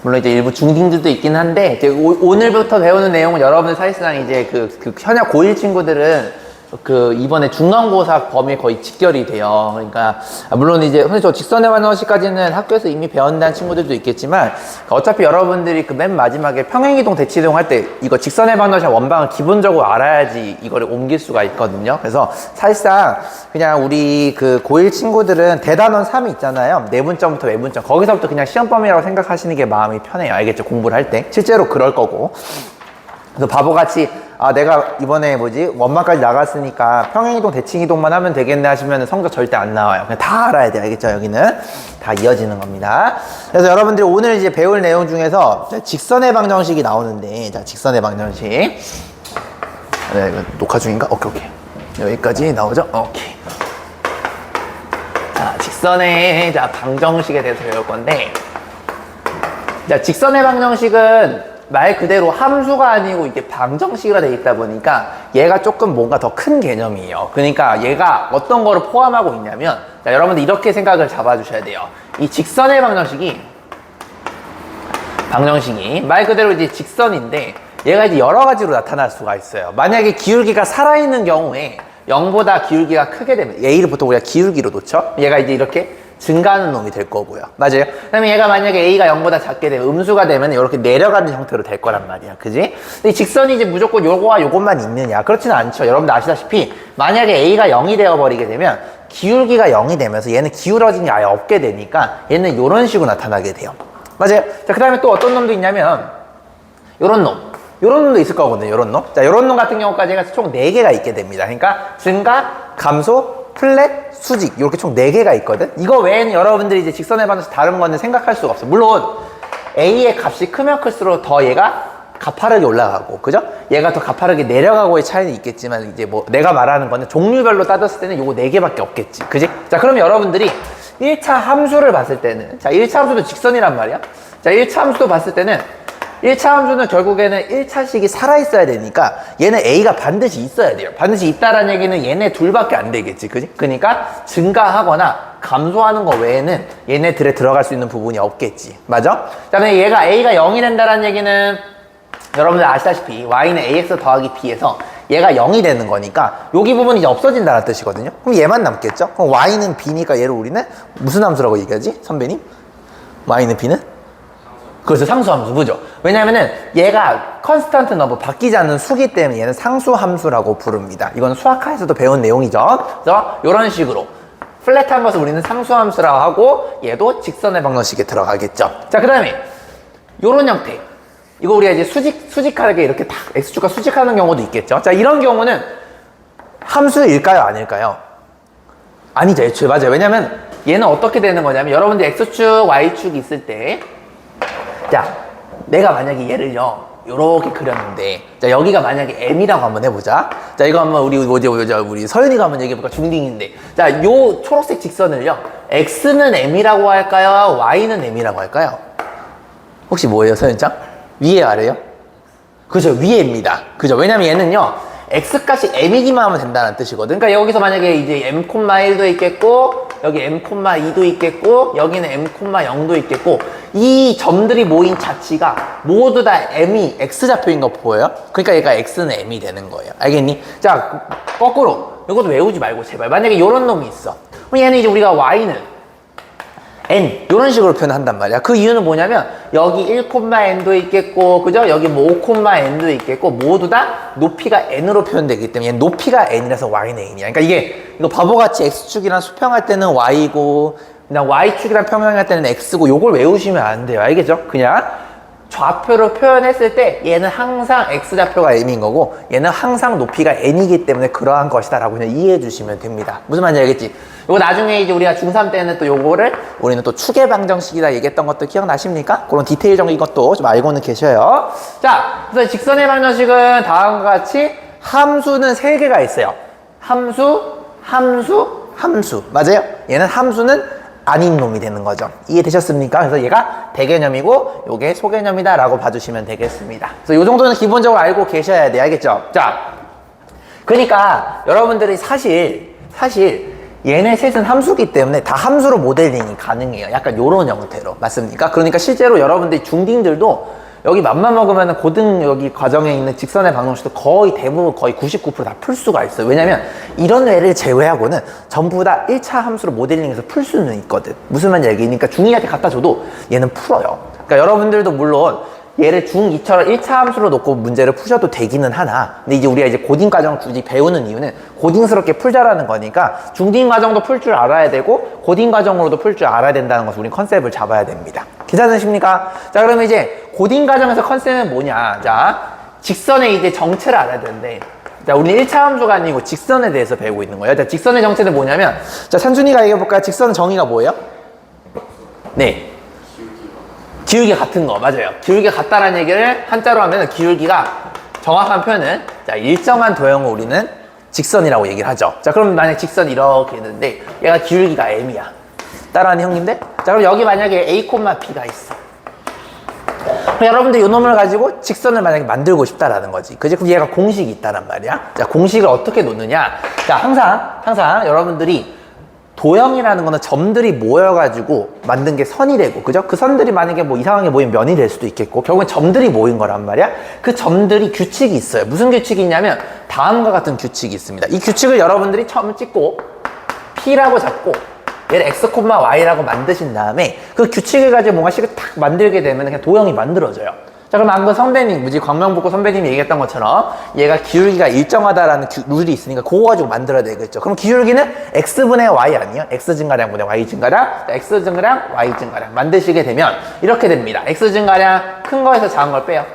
물론 이제 일부 중딩들도 있긴 한데, 이제 오늘부터 배우는 내용은 여러분들 사실상 이제 현역 고1 친구들은 이번에 중간고사 범위에 거의 직결이 돼요. 그러니까, 물론 이제, 근데 저 직선의 반원식까지는 학교에서 이미 배운다는 친구들도 있겠지만, 어차피 여러분들이 맨 마지막에 평행이동, 대치이동 할 때, 이거 직선의 반원식 원방을 기본적으로 알아야지 이거를 옮길 수가 있거든요. 그래서 사실상 그냥 우리 고1 친구들은 대단원 3이 있잖아요. 내분점부터 외분점. 거기서부터 그냥 시험 범위라고 생각하시는 게 마음이 편해요. 알겠죠? 공부를 할 때. 실제로 그럴 거고. 그래서 바보같이 내가 이번에 원망까지 나갔으니까 평행이동, 대칭이동만 하면 되겠네 하시면 성적 절대 안 나와요. 그냥 다 알아야 돼요. 알겠죠? 여기는 다 이어지는 겁니다. 그래서 여러분들이 오늘 이제 배울 내용 중에서 직선의 방정식이 나오는데, 자, 직선의 방정식. 네, 이거 녹화 중인가? 오케이. 여기까지 나오죠? 오케이. 자, 직선의 방정식에 대해서 배울 건데, 자, 직선의 방정식은 말 그대로 함수가 아니고 이게 방정식으로 되어 있다 보니까 얘가 조금 뭔가 더 큰 개념이에요. 그러니까 얘가 어떤 거를 포함하고 있냐면, 자, 여러분들 이렇게 생각을 잡아주셔야 돼요. 이 직선의 방정식이 말 그대로 이제 직선인데 얘가 이제 여러 가지로 나타날 수가 있어요. 만약에 기울기가 살아있는 경우에 0보다 기울기가 크게 되면, A를 보통 우리가 기울기로 놓죠? 얘가 이제 이렇게 증가하는 놈이 될 거고요. 맞아요? 그 다음에 얘가 만약에 A가 0보다 작게 되면 음수가 되면 이렇게 내려가는 형태로 될 거란 말이야. 그지? 근데 이 직선이 이제 무조건 요거와 요것만 있느냐? 그렇지는 않죠. 여러분들 아시다시피 만약에 A가 0이 되어버리게 되면 기울기가 0이 되면서 얘는 기울어진 게 아예 없게 되니까 얘는 요런 식으로 나타나게 돼요. 맞아요? 자, 그 다음에 또 어떤 놈도 있냐면 요런 놈도 있을 거거든요. 요런 놈. 자, 요런 놈 같은 경우까지 해서 총 4개가 있게 됩니다. 그러니까 증가, 감소, 플랫, 수직 이렇게 총 4개가 있거든. 이거 외에는 여러분들이 이제 직선의 반응식 다른 거는 생각할 수가 없어. 물론 A의 값이 크면 클수록 더 얘가 가파르게 올라가고, 그죠? 얘가 더 가파르게 내려가고의 차이는 있겠지만, 이제 내가 말하는 거는 종류별로 따졌을 때는 요거 4개밖에 없겠지. 그지? 자, 그럼 여러분들이 1차 함수를 봤을 때는, 자, 1차 함수도 직선이란 말이야. 자, 1차 함수도 봤을 때는 1차 함수는 결국에는 1차식이 살아있어야 되니까 얘는 A가 반드시 있어야 돼요. 반드시 있다라는 얘기는 얘네 둘밖에 안 되겠지. 그지? 그러니까 증가하거나 감소하는 거 외에는 얘네들에 들어갈 수 있는 부분이 없겠지. 맞아? 그 다음에 얘가 A가 0이 된다라는 얘기는 여러분들 아시다시피 Y는 AX 더하기 B에서 얘가 0이 되는 거니까 여기 부분이 이제 없어진다는 뜻이거든요. 그럼 얘만 남겠죠? 그럼 Y는 B니까 얘를 우리는 무슨 함수라고 얘기하지? 선배님? Y는 B는? 그래서 상수함수, 그죠? 왜냐면은 얘가 컨스턴트 넘버, 바뀌지 않는 수기 때문에 얘는 상수함수라고 부릅니다. 이건 수학학에서도 배운 내용이죠. 그래서 이런 식으로 플랫한 것을 우리는 상수함수라고 하고 얘도 직선의 방정식에 들어가겠죠. 자, 그 다음에 요런 형태, 이거 우리가 이제 수직하게 이렇게 딱 X축과 수직하는 경우도 있겠죠. 자, 이런 경우는 함수일까요? 아닐까요? 아니죠. 애초에 맞아요. 왜냐면 얘는 어떻게 되는 거냐면 여러분들 X축, Y축 있을 때, 자, 내가 만약에 얘를요 요렇게 그렸는데, 자, 여기가 만약에 M이라고 한번 해보자. 자, 이거 한번 우리 서윤이가 한번 얘기해볼까? 중딩인데, 자, 요 초록색 직선을요 X는 M이라고 할까요? Y는 M이라고 할까요? 혹시 뭐예요, 서윤짱? 위에 아래요? 그죠, 위에입니다. 그죠? 왜냐면 얘는요 X값이 M이기만 하면 된다는 뜻이거든. 그러니까 여기서 만약에 이제 M,1도 있겠고, 여기 M,2도 있겠고, 여기는 M,0도 있겠고, 이 점들이 모인 자치가 모두 다 M이 X좌표인 거 보여요? 그러니까 얘가 X는 M이 되는 거예요. 알겠니? 자, 거꾸로 이것도 외우지 말고 제발. 만약에 이런 놈이 있어. 그럼 얘는 이제 우리가 Y는 N 이런 식으로 표현한단 말이야. 그 이유는 뭐냐면 여기 1,N도 있겠고, 그죠? 여기 뭐 5,N도 있겠고, 모두 다 높이가 N으로 표현되기 때문에 얘는 높이가 N이라서 Y는 N이야. 그러니까 이거 바보같이 X축이랑 수평할 때는 Y고 그냥 Y축이랑 평행할 때는 X고, 요걸 외우시면 안 돼요. 알겠죠? 그냥 좌표로 표현했을 때 얘는 항상 X좌표가 M인 거고 얘는 항상 높이가 N이기 때문에 그러한 것이다 라고 그냥 이해해 주시면 됩니다. 무슨 말인지 알겠지? 요거 나중에 이제 우리가 중3 때는 또 요거를 우리는 또 축의 방정식이다 얘기했던 것도 기억나십니까? 그런 디테일적인 것도 좀 알고는 계셔요. 자, 그래서 직선의 방정식은 다음과 같이 함수는 3개가 있어요. 함수. 맞아요? 얘는 함수는 아닌 놈이 되는 거죠. 이해되셨습니까? 그래서 얘가 대개념이고 요게 소개념이다 라고 봐주시면 되겠습니다. 그래서 요 정도는 기본적으로 알고 계셔야 돼. 알겠죠? 자, 그러니까 여러분들이 사실 얘네 셋은 함수기 때문에 다 함수로 모델링이 가능해요. 약간 요런 형태로. 맞습니까? 그러니까 실제로 여러분들이 중딩들도 여기 맘만 먹으면 고등 여기 과정에 있는 직선의 방정식도 거의 대부분 거의 99% 다 풀 수가 있어요. 왜냐면 이런 애를 제외하고는 전부 다 1차 함수로 모델링해서 풀 수는 있거든. 무슨 말인지 알겠니까 중2한테 갖다 줘도 얘는 풀어요. 그러니까 여러분들도 물론 얘를 중2처럼 1차 함수로 놓고 문제를 푸셔도 되기는 하나, 근데 이제 우리가 이제 고딩 과정을 굳이 배우는 이유는 고딩스럽게 풀자라는 거니까 중딩 과정도 풀 줄 알아야 되고 고딩 과정으로도 풀 줄 알아야 된다는 것을 우리 컨셉을 잡아야 됩니다. 괜찮으십니까? 자, 그러면 이제 고딩 과정에서 컨셉은 뭐냐? 자, 직선의 이제 정체를 알아야 되는데, 자, 우리는 1차 함수가 아니고 직선에 대해서 배우고 있는 거예요. 자, 직선의 정체는 뭐냐면, 자, 산준이가 얘기해볼까요? 직선의 정의가 뭐예요? 네. 기울기가 같은 거, 맞아요. 기울기가 같다라는 얘기를 한자로 하면 기울기가 정확한 표현은, 자, 일정한 도형을 우리는 직선이라고 얘기를 하죠. 자, 그럼 만약 직선이 이렇게 있는데 얘가 기울기가 m이야. 따라하는 형님들? 자, 그럼 여기 만약에 a, b가 있어. 그럼 여러분들 이 놈을 가지고 직선을 만약에 만들고 싶다라는 거지. 그지? 그럼 얘가 공식이 있다란 말이야. 자, 공식을 어떻게 놓느냐? 자, 항상 여러분들이 도형이라는 거는 점들이 모여가지고 만든 게 선이 되고, 그죠? 그 선들이 만약에 뭐 이상하게 모이면 면이 될 수도 있겠고, 결국엔 점들이 모인 거란 말이야. 그 점들이 규칙이 있어요. 무슨 규칙이 있냐면 다음과 같은 규칙이 있습니다. 이 규칙을 여러분들이 처음 찍고 P라고 잡고 얘를 X, Y라고 만드신 다음에 그 규칙을 가지고 뭔가 식을 탁 만들게 되면 그냥 도형이 만들어져요. 자, 그럼 방금 선배님, 광명북고 선배님이 얘기했던 것처럼 얘가 기울기가 일정하다라는 룰이 있으니까 그거 가지고 만들어야 되겠죠. 그럼 기울기는 X분의 Y 아니에요? X 증가량분의 Y 증가량, X 증가량, Y 증가량 만드시게 되면 이렇게 됩니다. X 증가량 큰 거에서 작은 걸 빼요.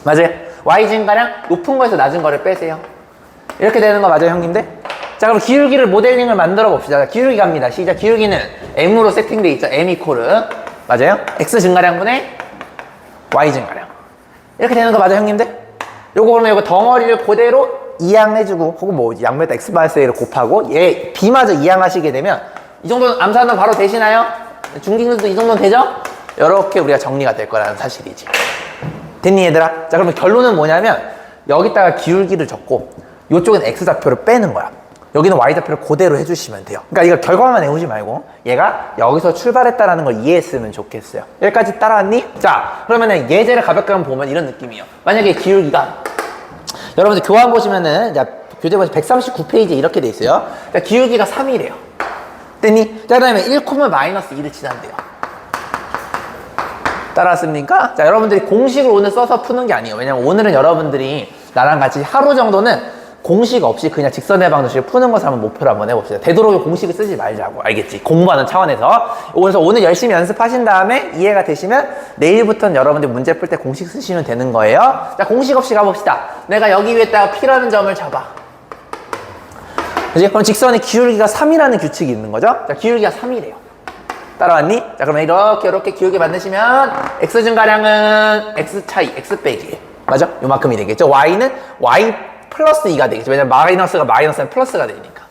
맞아요? Y 증가량 높은 거에서 낮은 거를 빼세요. 이렇게 되는 거 맞아요, 형님들? 자, 그럼 기울기를 모델링을 만들어 봅시다. 기울기 갑니다. 시작. 기울기는 M으로 세팅돼 있죠. M 이코르. 맞아요? X 증가량분의 Y 증가량. 이렇게 되는 거 맞아요, 형님들? 요거 그러면 요거 덩어리를 그대로 이항해주고, 혹은 뭐 양면에다 X-A를 곱하고 얘 B마저 이항하시게 되면 이 정도는 암산은 바로 되시나요? 중딩들도 이 정도는 되죠? 이렇게 우리가 정리가 될 거라는 사실이지. 됐니, 얘들아? 자, 그러면 결론은 뭐냐면 여기다가 기울기를 적고 요쪽은 X좌표를 빼는 거야. 여기는 Y좌표를 그대로 해주시면 돼요. 그러니까 이거 결과만 외우지 말고 얘가 여기서 출발했다라는 걸 이해했으면 좋겠어요. 여기까지 따라왔니? 자, 그러면은 예제를 가볍게 한번 보면 이런 느낌이에요. 만약에 기울기가 여러분들 교환 보시면은, 자, 교재 보시 139페이지에 이렇게 돼 있어요. 자, 기울기가 3이래요. 됐니? 자, 그 다음에 1,-2를 지난대요. 따라왔습니까? 자, 여러분들이 공식을 오늘 써서 푸는 게 아니에요. 왜냐면 오늘은 여러분들이 나랑 같이 하루 정도는 공식 없이 그냥 직선의 방정식을 푸는 것을 한번 목표로 한번 해봅시다. 되도록 공식을 쓰지 말자고. 알겠지? 공부하는 차원에서. 그래서 오늘 열심히 연습하신 다음에 이해가 되시면 내일부터는 여러분들 문제 풀 때 공식 쓰시면 되는 거예요. 자, 공식 없이 가봅시다. 내가 여기 위에다가 P라는 점을 잡아. 그치? 그럼 직선의 기울기가 3이라는 규칙이 있는 거죠? 자, 기울기가 3이래요. 따라왔니? 자, 그러면 이렇게 기울기 만드시면 X 증가량은 X 차이, X 빼기. 맞아? 요만큼이 되겠죠? Y는 Y 플러스 2가 되겠죠. 왜냐면 마이너스가 마이너스는 플러스가 되니까.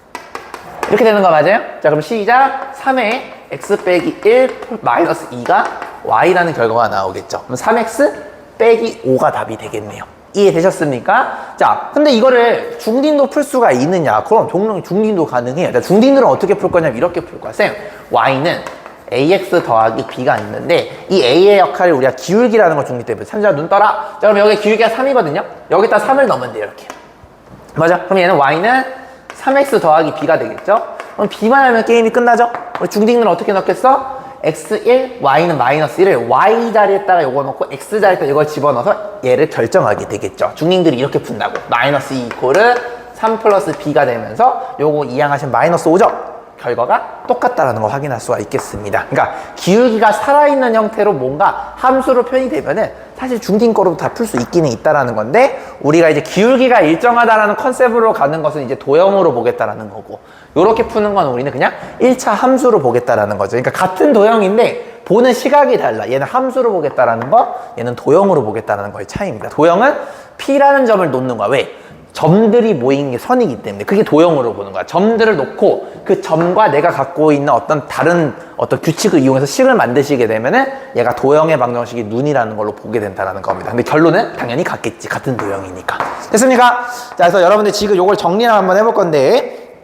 이렇게 되는 거 맞아요? 자, 그럼 시작. 3에 x 빼기 1 마이너스 2가 y라는 결과가 나오겠죠. 그럼 3x 빼기 5가 답이 되겠네요. 이해되셨습니까? 자, 근데 이거를 중딩도 풀 수가 있느냐? 그럼 중딩도 가능해요. 자, 중딩들은 어떻게 풀 거냐면 이렇게 풀 거야. 쌤, y는 ax 더하기 b가 있는데 이 a의 역할을 우리가 기울기라는 걸 중딩 때문에 산자 눈 떠라. 자, 그럼 여기 기울기가 3이거든요. 여기다 3을 넣으면 돼요. 이렇게. 맞아? 그럼 얘는 y는 3x 더하기 b가 되겠죠? 그럼 b만 하면 게임이 끝나죠? 중딩은 어떻게 넣겠어? x1, y는 마이너스 1을 y 자리에다가 요거 넣고 x 자리에다가 이걸 집어넣어서 얘를 결정하게 되겠죠. 중딩들이 이렇게 푼다고. 마이너스 2 이코르 3 플러스 b가 되면서 요거 이항하시면 마이너스 5죠? 결과가 똑같다라는 걸 확인할 수가 있겠습니다. 그러니까 기울기가 살아있는 형태로 뭔가 함수로 표현이 되면은 사실 중딩 거로도 다 풀 수 있기는 있다라는 건데, 우리가 이제 기울기가 일정하다라는 컨셉으로 가는 것은 이제 도형으로 보겠다라는 거고, 요렇게 푸는 건 우리는 그냥 1차 함수로 보겠다라는 거죠. 그러니까 같은 도형인데 보는 시각이 달라. 얘는 함수로 보겠다라는 거, 얘는 도형으로 보겠다라는 거의 차이입니다. 도형은 P라는 점을 놓는 거야. 왜? 점들이 모인 게 선이기 때문에 그게 도형으로 보는 거야. 점들을 놓고 그 점과 내가 갖고 있는 어떤 다른 어떤 규칙을 이용해서 식을 만드시게 되면은 얘가 도형의 방정식이 눈이라는 걸로 보게 된다는 겁니다. 근데 결론은 당연히 같겠지. 같은 도형이니까. 됐습니까? 자, 그래서 여러분들 지금 요걸 정리를 한번 해볼 건데,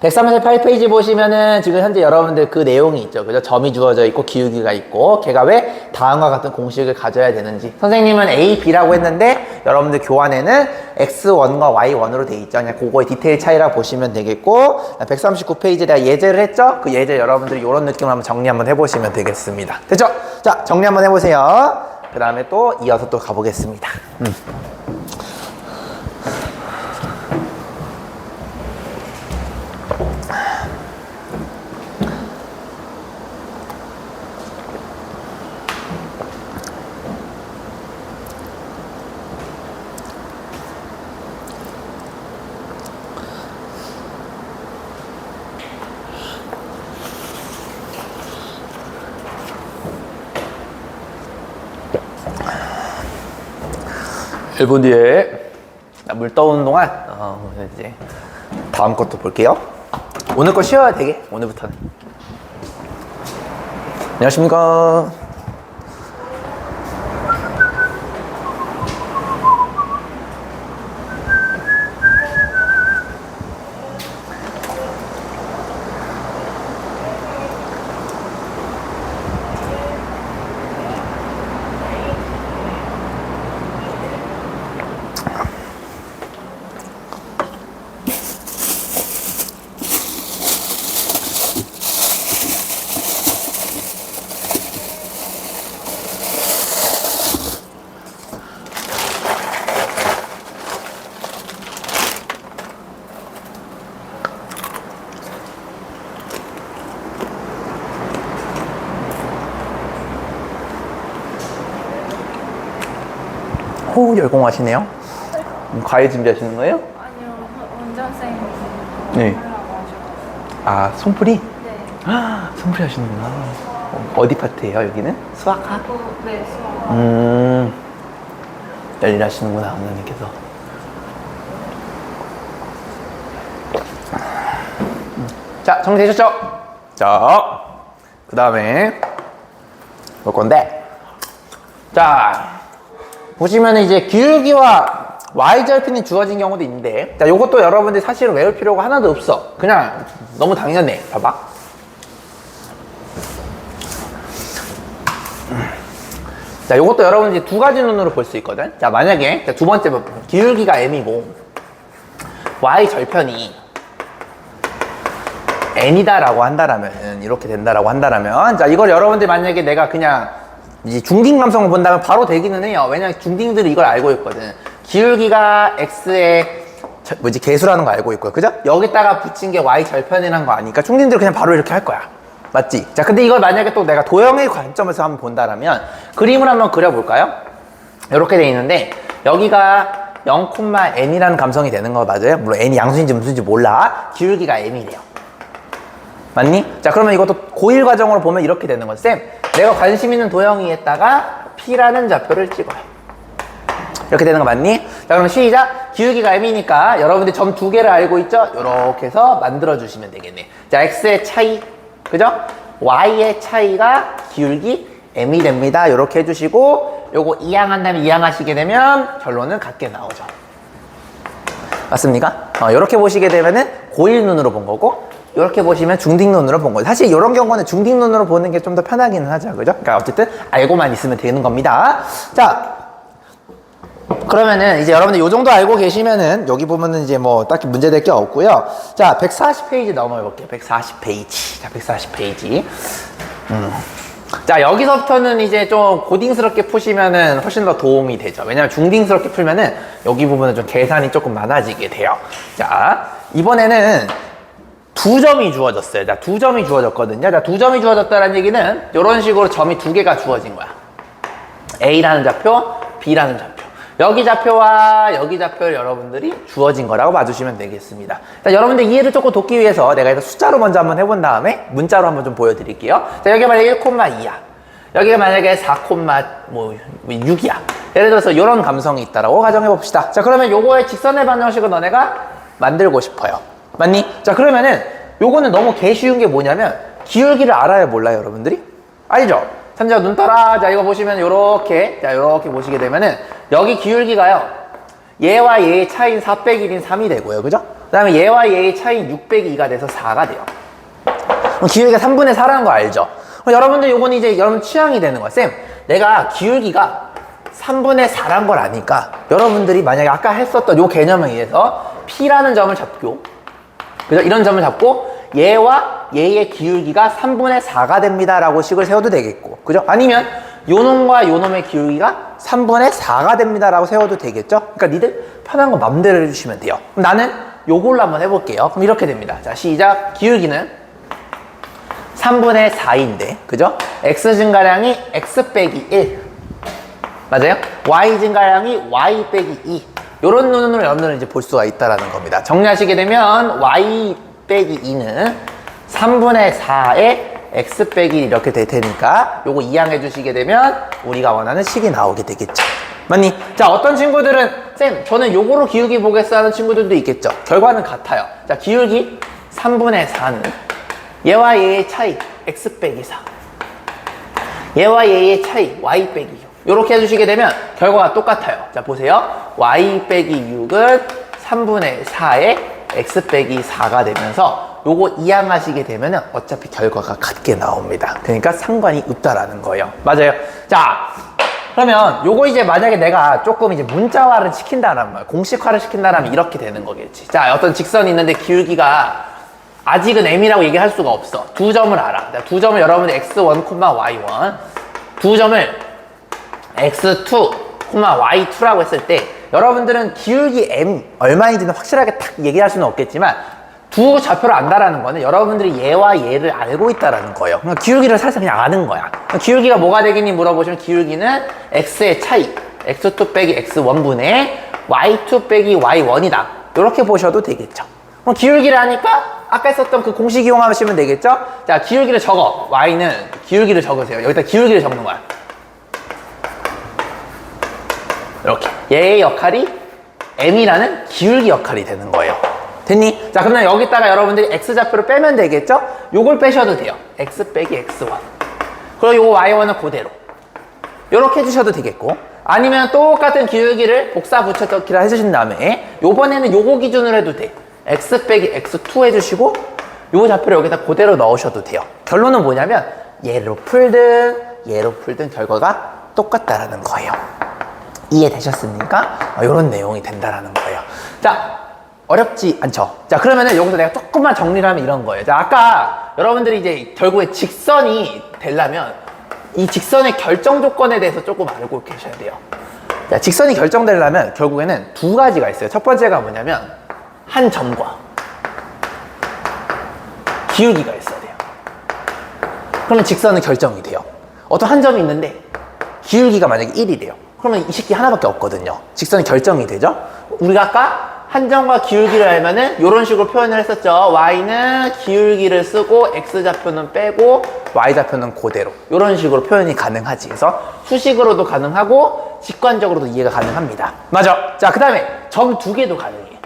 138페이지 보시면은 지금 현재 여러분들 그 내용이 있죠. 그죠? 점이 주어져 있고 기울기가 있고 걔가 왜 다음과 같은 공식을 가져야 되는지. 선생님은 A, B라고 했는데 여러분들 교환에는 X1과 Y1으로 돼 있죠. 그냥 그거의 디테일 차이라 보시면 되겠고 139페이지에 내가 예제를 했죠. 그 예제 여러분들이 이런 느낌으로 한번 정리 한번 해보시면 되겠습니다. 됐죠? 자, 정리 한번 해보세요. 그 다음에 또 이어서 또 가보겠습니다. 일 분 뒤에 물 떠오는 동안 이제 다음 것도 볼게요. 오늘 거 쉬어야 되게 오늘부터는. 안녕하십니까. 호 열공하시네요. 과외 준비하시는 거예요? 아니요, 원장쌤이 네. 하려고 하셔가지고. 아, 손풀이? 네. 손풀이 하시는구나. 어디 파트예요, 여기는? 수학학? 네, 수학. 열일하시는구나, 원장님께서. 자, 정리되셨죠? 자, 그 다음에 볼 건데, 자, 보시면 이제 기울기와 y절편이 주어진 경우도 있는데, 자, 요것도 여러분들이 사실은 외울 필요가 하나도 없어. 그냥 너무 당연해. 봐봐. 자, 요것도 여러분들이 두 가지 눈으로 볼 수 있거든. 자, 만약에 자, 두 번째 기울기가 m이고 y절편이 n이다라고 한다라면, 이렇게 된다라고 한다라면, 자, 이걸 여러분들 만약에 내가 그냥 이제 중딩 감성을 본다면 바로 되기는 해요. 왜냐면 중딩들이 이걸 알고 있거든. 기울기가 x의 개수라는 거 알고 있고요. 그죠? 여기다가 붙인 게 y 절편이라는 거 아니까 중딩들은 그냥 바로 이렇게 할 거야. 맞지? 자, 근데 이걸 만약에 또 내가 도형의 관점에서 한번 본다라면 그림을 한번 그려볼까요? 이렇게 돼 있는데 여기가 0,n이라는 감성이 되는 거 맞아요? 물론 n이 양수인지 무슨지 몰라. 기울기가 m이래요. 맞니? 자, 그러면 이것도 고1 과정으로 보면 이렇게 되는 거지. 쌤, 내가 관심 있는 도형이에다가 P라는 좌표를 찍어요. 이렇게 되는 거 맞니? 자, 그럼 시작. 기울기가 m이니까 여러분들 점 두 개를 알고 있죠? 이렇게 해서 만들어 주시면 되겠네. 자, x의 차이, 그죠? y의 차이가 기울기 m이 됩니다. 이렇게 해주시고 요거 이항한 다음에 이항하시게 되면 결론은 같게 나오죠. 맞습니까? 이렇게 보시게 되면은 고1 눈으로 본 거고, 이렇게 보시면 중딩 눈으로 본 거예요. 사실 이런 경우는 중딩 눈으로 보는 게 좀 더 편하기는 하죠. 그죠? 그러니까 어쨌든 알고만 있으면 되는 겁니다. 자, 그러면은 이제 여러분들 요 정도 알고 계시면은 여기 보면은 이제 뭐 딱히 문제될 게 없고요. 자, 140페이지 넘어가 볼게요. 140페이지. 자, 140페이지. 자, 여기서부터는 이제 좀 고딩스럽게 푸시면은 훨씬 더 도움이 되죠. 왜냐면 중딩스럽게 풀면은 여기 부분은 좀 계산이 조금 많아지게 돼요. 자, 이번에는 두 점이 주어졌어요. 자, 두 점이 주어졌거든요. 자, 두 점이 주어졌다는 얘기는 이런 식으로 점이 두 개가 주어진 거야. A라는 좌표, B라는 좌표. 여기 좌표와 여기 좌표를 여러분들이 주어진 거라고 봐주시면 되겠습니다. 자, 여러분들 이해를 조금 돕기 위해서 내가 일단 숫자로 먼저 한번 해본 다음에 문자로 한번 좀 보여드릴게요. 자, 여기 만약에 1,2야. 여기가 만약에 4,6이야. 예를 들어서 이런 감성이 있다라고 가정해 봅시다. 자, 그러면 요거의 직선의 방정식을 너네가 만들고 싶어요. 맞니? 자, 그러면은 요거는 너무 개 쉬운 게 뭐냐면 기울기를 알아야 몰라요, 여러분들이? 알죠? 삼자 눈 떠라. 자, 이거 보시면 요렇게, 자, 요렇게 보시게 되면은 여기 기울기가요, 얘와 얘의 차이인 4 빼기 1인 3이 되고요. 그죠? 그 다음에 얘와 얘의 차이 6 빼기 2가 돼서 4가 돼요. 그럼 기울기가 3분의 4라는 거 알죠? 그럼 여러분들 요건 이제 여러분 취향이 되는 거야. 쌤, 내가 기울기가 3분의 4란 걸 아니까 여러분들이 만약에 아까 했었던 요 개념에 의해서 P라는 점을 잡고, 그죠? 이런 점을 잡고 얘와 얘의 기울기가 3분의 4가 됩니다 라고 식을 세워도 되겠고, 그죠? 아니면 요놈과 요놈의 기울기가 3분의 4가 됩니다 라고 세워도 되겠죠? 그러니까 니들 편한 거 맘대로 해주시면 돼요. 그럼 나는 요걸로 한번 해볼게요. 그럼 이렇게 됩니다. 자, 시작. 기울기는 3분의 4인데, 그죠? x 증가량이 x 빼기 1. 맞아요? y 증가량이 y 빼기 2. 요런 눈으로 여러분들은 이제 볼 수가 있다라는 겁니다. 정리하시게 되면 y 빼기 2는 3분의 4에 x 빼기 이렇게 될 테니까 요거 이항해 주시게 되면 우리가 원하는 식이 나오게 되겠죠. 맞니? 자, 어떤 친구들은 쌤, 저는 요거로 기울기 보겠어 하는 친구들도 있겠죠. 결과는 같아요. 자, 기울기 3분의 4는 얘와 얘의 차이 x 빼기 4, 얘와 얘의 차이 y 빼기 6 요렇게 해주시게 되면 결과가 똑같아요. 자, 보세요. y 빼기 6은 3분의 4에 x 빼기 4가 되면서 요거 이항하시게 되면 어차피 결과가 같게 나옵니다. 그러니까 상관이 없다라는 거예요. 맞아요. 자, 그러면 요거 이제 만약에 내가 조금 이제 문자화를 시킨다는 거야. 공식화를 시킨다면 이렇게 되는 거겠지. 자, 어떤 직선이 있는데 기울기가 아직은 m이라고 얘기할 수가 없어. 두 점을 알아. 자, 두 점을 여러분이 x1, y1, 두 점을 x2, y2라고 했을 때 여러분들은 기울기 m 얼마인지는 확실하게 딱 얘기할 수는 없겠지만 두 좌표를 안다라는 거는 여러분들이 얘와 얘를 알고 있다라는 거예요. 그러니까 기울기를 살짝 그냥 아는 거야. 기울기가 뭐가 되겠니 물어보시면 기울기는 x의 차이, x2 빼기 x1분의 y2 빼기 y1이다. 이렇게 보셔도 되겠죠. 그럼 기울기를 하니까 아까 했었던 그 공식 이용하시면 되겠죠? 자, 기울기를 적어. y는 기울기를 적으세요. 여기다 기울기를 적는 거야. 이렇게. 얘의 역할이 m이라는 기울기 역할이 되는 거예요. 됐니? 자, 그러면 여기다가 여러분들이 x좌표를 빼면 되겠죠? 요걸 빼셔도 돼요. x 빼기 x1. 그리고 요거 y1은 그대로. 요렇게 해주셔도 되겠고, 아니면 똑같은 기울기를 복사 붙여넣기를 해주신 다음에 요번에는 요거 기준으로 해도 돼. x 빼기 x2 해주시고 요 좌표를 여기다 그대로 넣으셔도 돼요. 결론은 뭐냐면 얘로 풀든 결과가 똑같다라는 거예요. 이해되셨습니까? 이런 내용이 된다라는 거예요. 자, 어렵지 않죠? 자, 그러면은 여기서 내가 조금만 정리를 하면 이런 거예요. 자, 아까 여러분들이 이제 결국에 직선이 되려면 이 직선의 결정 조건에 대해서 조금 알고 계셔야 돼요. 자, 직선이 결정되려면 결국에는 두 가지가 있어요. 첫 번째가 뭐냐면 한 점과 기울기가 있어야 돼요. 그러면 직선은 결정이 돼요. 어떤 한 점이 있는데 기울기가 만약에 1이래요. 그러면 이 식이 하나밖에 없거든요. 직선이 결정이 되죠? 우리가 아까 한 점과 기울기를 알면은 이런 식으로 표현을 했었죠. y는 기울기를 쓰고 x좌표는 빼고 y좌표는 그대로. 이런 식으로 표현이 가능하지. 그래서 수식으로도 가능하고 직관적으로도 이해가 가능합니다. 맞아. 자, 그 다음에 점 두 개도 가능해.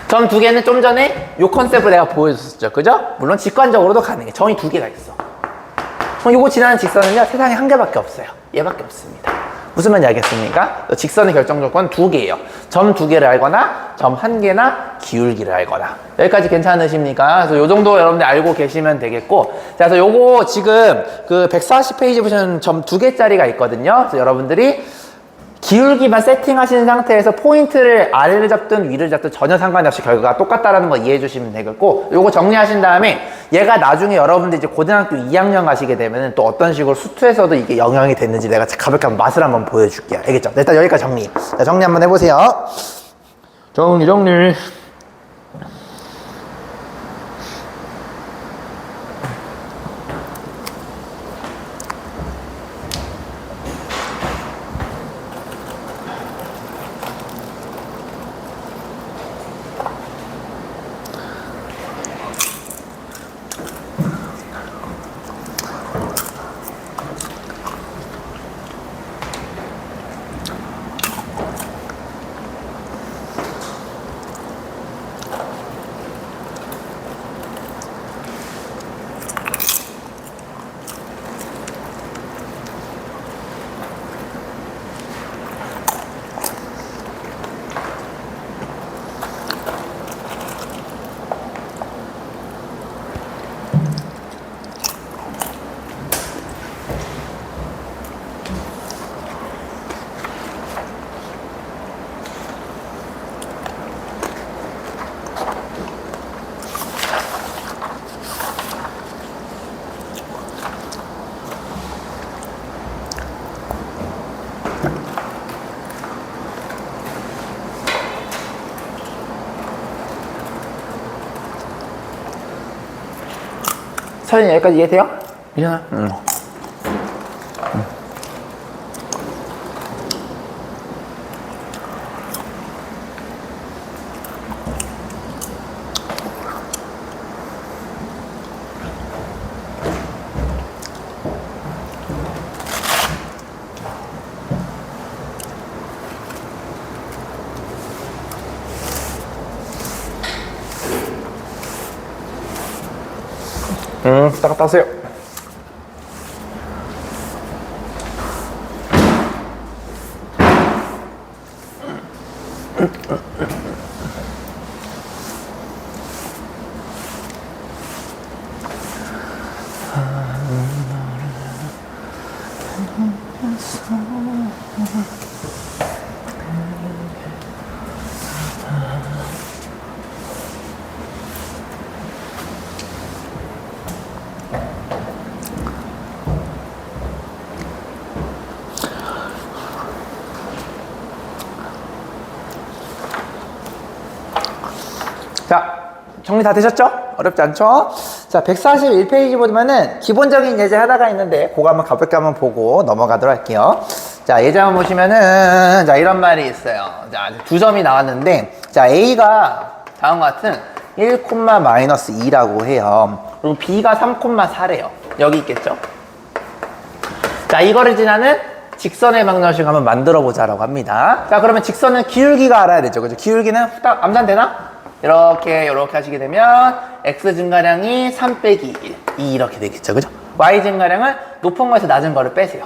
점 두 개는 좀 전에 이 컨셉을 내가 보여줬었죠. 그죠? 물론 직관적으로도 가능해. 점이 두 개가 있어. 그럼 요거 지나는 직선은요, 세상에 한 개밖에 없어요. 얘밖에 없습니다. 무슨 말인지 알겠습니까? 직선의 결정 조건 두 개예요. 점 두 개를 알거나 점 한 개나 기울기를 알거나. 여기까지 괜찮으십니까? 그래서 요 정도 여러분들 알고 계시면 되겠고, 자, 그래서 요거 지금 그 140페이지 보시면 점 두 개짜리가 있거든요. 그래서 여러분들이 기울기만 세팅하신 상태에서 포인트를 아래를 잡든 위를 잡든 전혀 상관이 없이 결과가 똑같다라는 거 이해해 주시면 되겠고, 요거 정리하신 다음에 얘가 나중에 여러분들 이제 고등학교 2학년 가시게 되면 또 어떤 식으로 수투에서도 이게 영향이 됐는지 내가 가볍게 한번 맛을 한번 보여줄게요. 알겠죠? 일단 여기까지 정리. 자, 정리 한번 해보세요. 정리. 서현이 여기까지 이해돼요? 이해나? 딱 따세요. 자, 정리 다 되셨죠? 어렵지 않죠? 자, 141페이지 보면은 기본적인 예제 하나가 있는데 그거 한번 가볍게 한번 보고 넘어가도록 할게요. 자, 예제 한번 보시면은 자, 이런 말이 있어요. 자, 두 점이 나왔는데 자, A가 다음과 같은 1,-2라고 해요. 그리고 B가 3,4래요. 여기 있겠죠? 자, 이거를 지나는 직선의 방정식 한번 만들어 보자라고 합니다. 자, 그러면 직선은 기울기가 알아야 되죠. 그죠? 기울기는 후딱 암산되나? 이렇게 하시게 되면 x 증가량이 3 빼기 1, 2 이렇게 되겠죠. 그죠? y 증가량은 높은 거에서 낮은 거를 빼세요.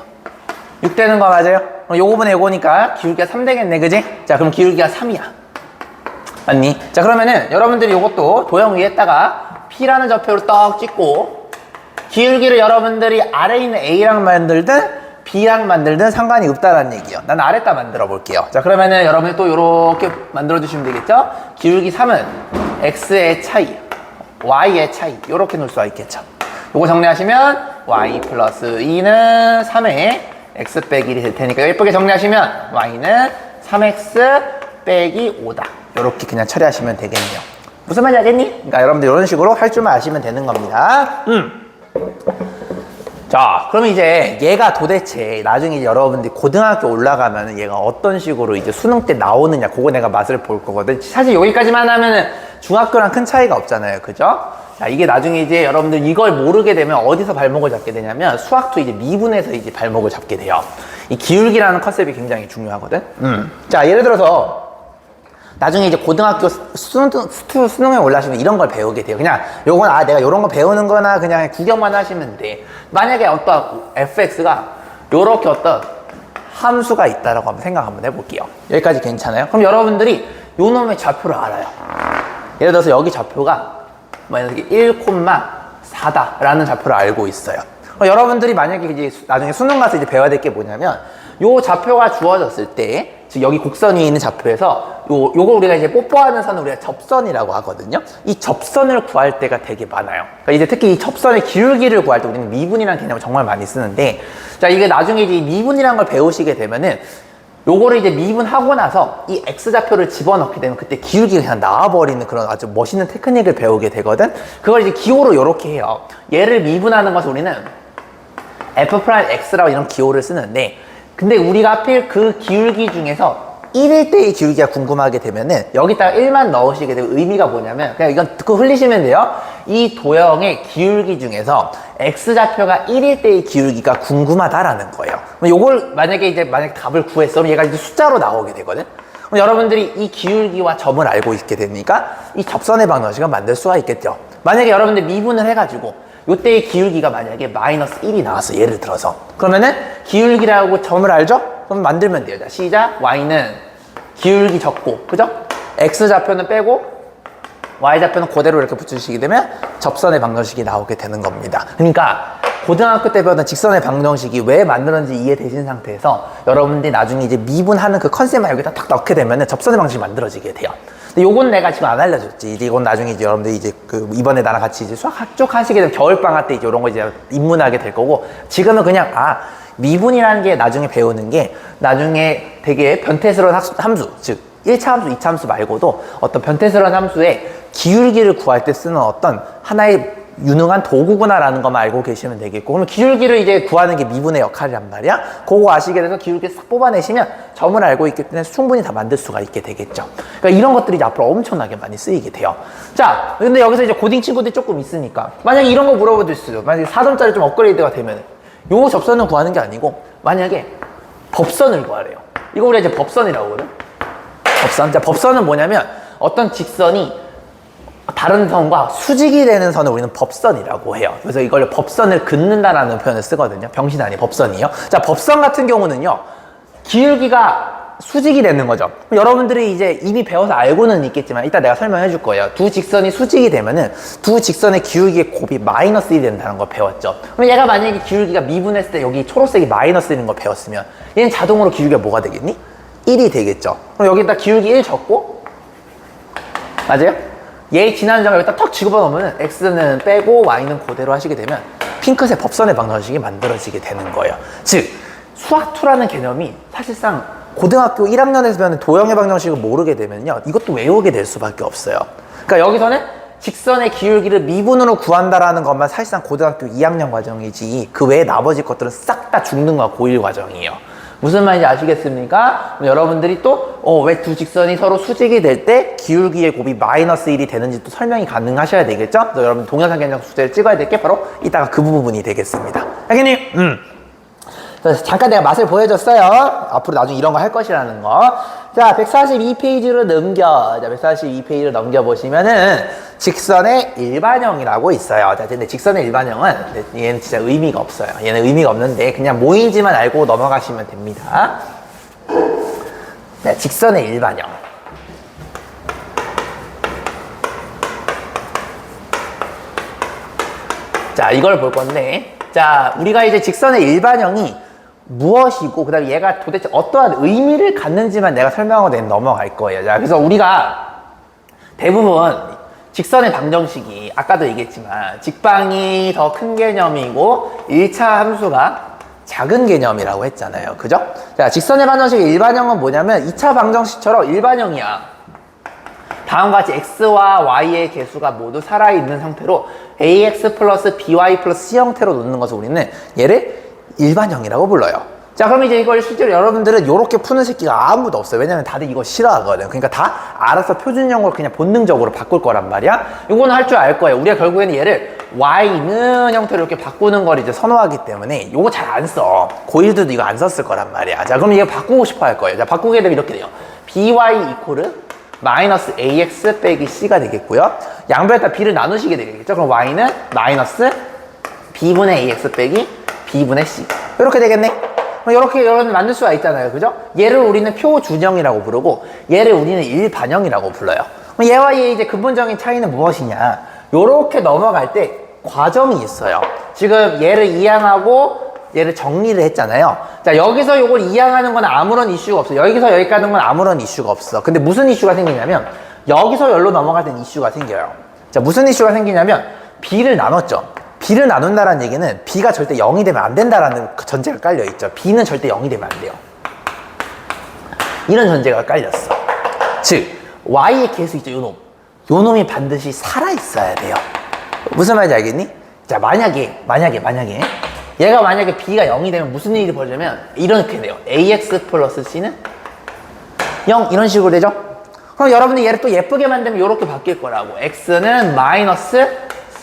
6 되는 거 맞아요? 그럼 요거분에 요거니까 기울기가 3 되겠네. 그지? 자, 그럼 기울기가 3이야. 맞니? 자, 그러면은 여러분들이 요것도 도형 위에다가 P라는 좌표로 떡 찍고 기울기를 여러분들이 아래에 있는 A랑 만들든 B랑 만들든 상관이 없다라는 얘기예요. 난 아래다 만들어 볼게요. 자, 그러면은 여러분이 또 이렇게 만들어 주시면 되겠죠? 기울기 3은 X의 차이, Y의 차이 이렇게 놓을 수가 있겠죠. 요거 정리하시면 Y 플러스 2는 3의 X 빼기 1이 될 테니까 예쁘게 정리하시면 Y는 3X 빼기 5다. 이렇게 그냥 처리하시면 되겠네요. 무슨 말인지 알겠니? 그러니까 여러분들 이런 식으로 할 줄만 아시면 되는 겁니다. 자, 그러면 이제 얘가 도대체 나중에 이제 여러분들이 고등학교 올라가면 얘가 어떤 식으로 이제 수능 때 나오느냐, 그거 내가 맛을 볼 거거든. 사실 여기까지만 하면은 중학교랑 큰 차이가 없잖아요. 그죠? 자, 이게 나중에 이제 여러분들 이걸 모르게 되면 어디서 발목을 잡게 되냐면 수학도 이제 미분에서 이제 발목을 잡게 돼요. 이 기울기라는 컨셉이 굉장히 중요하거든. 자, 예를 들어서 나중에 이제 고등학교 수능에 올라가시면 이런 걸 배우게 돼요. 그냥 요건 내가 요런 거 배우는 거나 그냥 구경만 하시면 돼. 만약에 어떤 fx가 요렇게 어떤 함수가 있다라고 한번 생각 한번 해볼게요. 여기까지 괜찮아요? 그럼 여러분들이 요 놈의 좌표를 알아요. 예를 들어서 여기 좌표가 만약에 1,4다라는 좌표를 알고 있어요. 그럼 여러분들이 만약에 이제 나중에 수능 가서 이제 배워야 될 게 뭐냐면 요 좌표가 주어졌을 때 즉 여기 곡선 위에 있는 좌표에서 요거 우리가 이제 뽀뽀하는 선을 우리가 접선이라고 하거든요. 이 접선을 구할 때가 되게 많아요. 그러니까 이제 특히 이 접선의 기울기를 구할 때 우리는 미분이라는 개념을 정말 많이 쓰는데 자, 이게 나중에 이제 미분이라는 걸 배우시게 되면은 요거를 이제 미분하고 나서 이 x좌표를 집어넣게 되면 그때 기울기가 그냥 나와버리는 그런 아주 멋있는 테크닉을 배우게 되거든. 그걸 이제 기호로 요렇게 해요. 얘를 미분하는 것을 우리는 f'x라고 이런 기호를 쓰는데 근데 우리가 하필 그 기울기 중에서 1일 때의 기울기가 궁금하게 되면은 여기다가 1만 넣으시게 되면 의미가 뭐냐면 그냥 이건 듣고 흘리시면 돼요. 이 도형의 기울기 중에서 x좌표가 1일 때의 기울기가 궁금하다라는 거예요. 요걸 만약에 답을 구했어 그럼 얘가 이제 숫자로 나오게 되거든. 그럼 여러분들이 이 기울기와 점을 알고 있게 되니까 이 접선의 방정식을 만들 수가 있겠죠. 만약에 여러분들 미분을 해가지고 요때의 기울기가 만약에 마이너스 1이 나왔어. 예를 들어서. 그러면은 기울기라고 점을 알죠? 그럼 만들면 돼요. 자, 시작. y는 기울기 적고, 그죠? x좌표는 빼고 y좌표는 그대로 이렇게 붙여주시게 되면 접선의 방정식이 나오게 되는 겁니다. 그러니까 고등학교 때 배웠던 직선의 방정식이 왜 만들었는지 이해되신 상태에서 여러분들이 나중에 이제 미분하는 그 컨셉만 여기다 딱 넣게 되면은 접선의 방식이 만들어지게 돼요. 근데 요건 내가 지금 안 알려줬지. 이제 이건 나중에 이제 여러분들이 이제 이번에 나랑 같이 이제 수학 쪽 하시게 되면 겨울방학 때 이제 이런 거 이제 입문하게 될 거고 지금은 그냥 미분이라는 게 나중에 배우는 게 나중에 되게 변태스러운 함수, 즉 1차 함수, 2차 함수 말고도 어떤 변태스러운 함수의 기울기를 구할 때 쓰는 어떤 하나의 유능한 도구구나라는 것만 알고 계시면 되겠고, 그러면 기울기를 이제 구하는 게 미분의 역할이란 말이야. 그거 아시게 돼서 기울기를 싹 뽑아내시면 점을 알고 있기 때문에 충분히 다 만들 수가 있게 되겠죠. 그러니까 이런 것들이 이제 앞으로 엄청나게 많이 쓰이게 돼요. 자, 근데 여기서 이제 고딩 친구들이 조금 있으니까 만약에 이런 거 물어볼 수 있어요. 만약에 4점짜리 좀 업그레이드가 되면 요 접선을 구하는 게 아니고 만약에 법선을 구하래요. 이거 우리가 이제 법선이라고 하거든. 법선. 자, 법선은 뭐냐면 어떤 직선이 다른 선과 수직이 되는 선을 우리는 법선이라고 해요. 그래서 이걸 법선을 긋는다라는 표현을 쓰거든요. 병신 아니 법선이요. 자, 법선 같은 경우는요, 기울기가 수직이 되는 거죠. 여러분들이 이제 이미 배워서 알고는 있겠지만 이따 내가 설명해 줄 거예요. 두 직선이 수직이 되면은 두 직선의 기울기의 곱이 마이너스 1이 된다는 걸 배웠죠. 그럼 얘가 만약에 기울기가 미분했을 때 여기 초록색이 마이너스 1인 걸 배웠으면 얘는 자동으로 기울기가 뭐가 되겠니? 1이 되겠죠. 그럼 여기다 기울기 1 적고, 맞아요? 얘 지나는 점을 여기다 턱 집어넣으면 x는 빼고 y는 그대로 하시게 되면 핑크색 법선의 방정식이 만들어지게 되는 거예요. 즉 수학2라는 개념이 사실상 고등학교 1학년에서 배우는 도형의 방정식을 모르게 되면요, 이것도 외우게 될 수밖에 없어요. 그러니까 여기서는 직선의 기울기를 미분으로 구한다라는 것만 사실상 고등학교 2학년 과정이지 그 외에 나머지 것들은 싹 다 중등과 고1 과정이에요. 무슨 말인지 아시겠습니까? 여러분들이 또 왜 두 직선이 서로 수직이 될 때 기울기의 곱이 마이너스 1이 되는지 또 설명이 가능하셔야 되겠죠? 그래서 여러분 동영상 견적 숙제를 찍어야 될 게 바로 이따가 그 부분이 되겠습니다. 알겠니? 그래서 잠깐 내가 맛을 보여줬어요. 앞으로 나중에 이런 거 할 것이라는 거. 자, 142페이지로 넘겨. 자, 142페이지로 넘겨보시면은 직선의 일반형이라고 있어요. 자, 근데 직선의 일반형은 얘는 진짜 의미가 없어요. 얘는 의미가 없는데 그냥 모인지만 알고 넘어가시면 됩니다. 네, 직선의 일반형. 자, 이걸 볼 건데, 자, 우리가 이제 직선의 일반형이 무엇이고, 그 다음에 얘가 도대체 어떠한 의미를 갖는지만 내가 설명하고 내가 넘어갈 거예요. 자, 그래서 우리가 대부분 직선의 방정식이 아까도 얘기했지만 직방이 더 큰 개념이고 1차 함수가 작은 개념이라고 했잖아요. 그죠? 자, 직선의 방정식의 일반형은 뭐냐면 2차 방정식처럼 일반형이야. 다음과 같이 x와 y의 개수가 모두 살아있는 상태로 ax 플러스 by 플러스 c 형태로 놓는 것을 우리는 얘를 일반형이라고 불러요. 자, 그럼 이제 이걸 실제로 여러분들은 이렇게 푸는 새끼가 아무도 없어요. 왜냐면 다들 이거 싫어하거든. 그러니까 다 알아서 표준형으로 그냥 본능적으로 바꿀 거란 말이야. 이거는 할 줄 알 거예요. 우리가 결국에는 얘를 y는 형태로 이렇게 바꾸는 걸 이제 선호하기 때문에 이거 잘 안 써. 고1들도 이거 안 썼을 거란 말이야. 자, 그럼 얘 바꾸고 싶어 할 거예요. 자, 바꾸게 되면 이렇게 돼요. by 이코르 마이너스 ax 빼기 c가 되겠고요. 양변에다 b를 나누시게 되겠죠. 그럼 y는 마이너스 b분의 ax 빼기 b분의 c. 이렇게 되겠네. 이렇게 여러분 만들 수가 있잖아요. 그죠? 얘를 우리는 표준형이라고 부르고 얘를 우리는 일반형이라고 불러요. 얘와 얘의 이제 근본적인 차이는 무엇이냐? 요렇게 넘어갈 때 과정이 있어요. 지금 얘를 이항하고 얘를 정리를 했잖아요. 자, 여기서 요걸 이항하는 건 아무런 이슈가 없어. 여기서 여기 가는 건 아무런 이슈가 없어. 근데 무슨 이슈가 생기냐면 여기서 열로 넘어갈 땐 이슈가 생겨요. 자, 무슨 이슈가 생기냐면 b를 나눴죠. b를 나눈다는 얘기는 b가 절대 0이 되면 안 된다라는 전제가 깔려 있죠. b는 절대 0이 되면 안 돼요. 이런 전제가 깔렸어. 즉 y의 개수 있죠, 요놈. 요놈이 반드시 살아있어야 돼요. 무슨 말인지 알겠니? 자, 만약에 얘가 만약에 b가 0이 되면 무슨 일이 벌어지냐면 이렇게 돼요. ax 플러스 c는 0 이런 식으로 되죠. 그럼 여러분들 얘를 또 예쁘게 만들면 이렇게 바뀔 거라고. x는 마이너스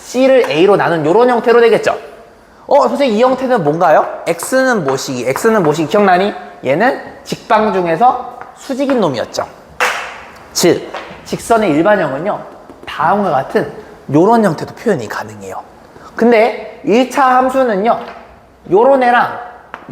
c를 a로 나눈 이런 형태로 되겠죠. 선생님 이 형태는 뭔가요? x는 뭐시기 기억나니? 얘는 직방 중에서 수직인 놈이었죠. 즉 직선의 일반형은요 다음과 같은 요런 형태도 표현이 가능해요. 근데 1차 함수는요 요런 애랑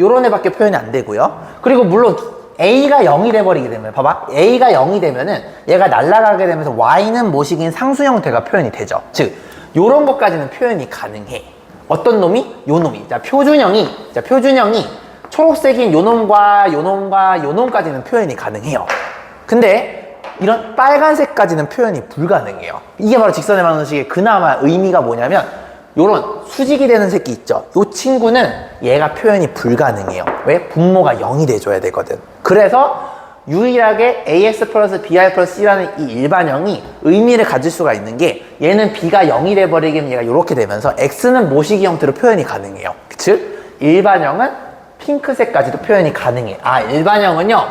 요런 애밖에 표현이 안 되고요. 그리고 물론 a가 0이 돼버리게 되면 봐봐, a가 0이 되면은 얘가 날아가게 되면서 y는 모식인 상수 형태가 표현이 되죠. 즉 요런 것까지는 표현이 가능해. 어떤 놈이? 요 놈이. 자, 표준형이 초록색인 요 놈과 요 놈과 요 놈까지는 표현이 가능해요. 근데 이런 빨간색까지는 표현이 불가능해요. 이게 바로 직선의 방정식의 그나마 의미가 뭐냐면 요런 수직이 되는 새끼 있죠. 요 친구는 얘가 표현이 불가능해요. 왜? 분모가 0이 돼줘야 되거든. 그래서 유일하게 ax 플러스 bi 플러스 c라는 이 일반형이 의미를 가질 수가 있는 게 얘는 b가 0이 돼버리면 얘가 이렇게 되면서 x는 모시기 형태로 표현이 가능해요. 즉 일반형은 핑크색까지도 표현이 가능해. 아, 일반형은요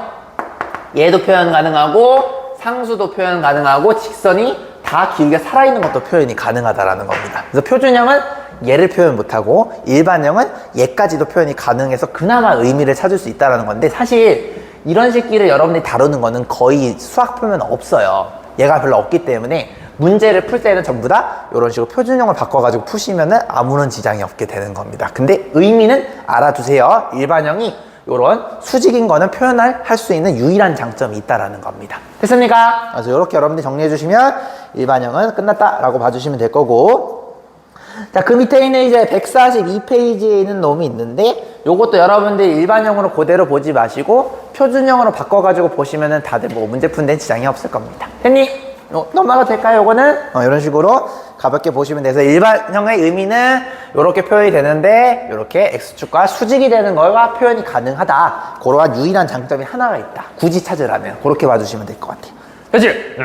얘도 표현 가능하고 상수도 표현 가능하고 직선이 다 길게 살아있는 것도 표현이 가능하다라는 겁니다. 그래서 표준형은 얘를 표현 못하고 일반형은 얘까지도 표현이 가능해서 그나마 의미를 찾을 수 있다는 건데, 사실 이런 식기를 여러분들이 다루는 거는 거의 수학 풀면 없어요. 얘가 별로 없기 때문에 문제를 풀 때는 전부 다 이런 식으로 표준형을 바꿔가지고 푸시면은 아무런 지장이 없게 되는 겁니다. 근데 의미는 알아두세요. 일반형이 이런 수직인 거는 표현할 수 있는 유일한 장점이 있다라는 겁니다. 됐습니까? 그래서 이렇게 여러분들이 정리해 주시면 일반형은 끝났다라고 봐주시면 될 거고, 자, 그 밑에 있는 이제 142페이지에 있는 놈이 있는데, 요것도 여러분들이 일반형으로 그대로 보지 마시고 표준형으로 바꿔가지고 보시면은 다들 뭐 문제 푸는 데는 지장이 없을 겁니다. 됐니? 넘어가도 될까요? 요거는 이런 식으로 가볍게 보시면 돼서 일반형의 의미는 이렇게 표현이 되는데 이렇게 x축과 수직이 되는 거가 표현이 가능하다. 그러한 유일한 장점이 하나가 있다. 굳이 찾으라면 그렇게 봐주시면 될 것 같아요. 그치?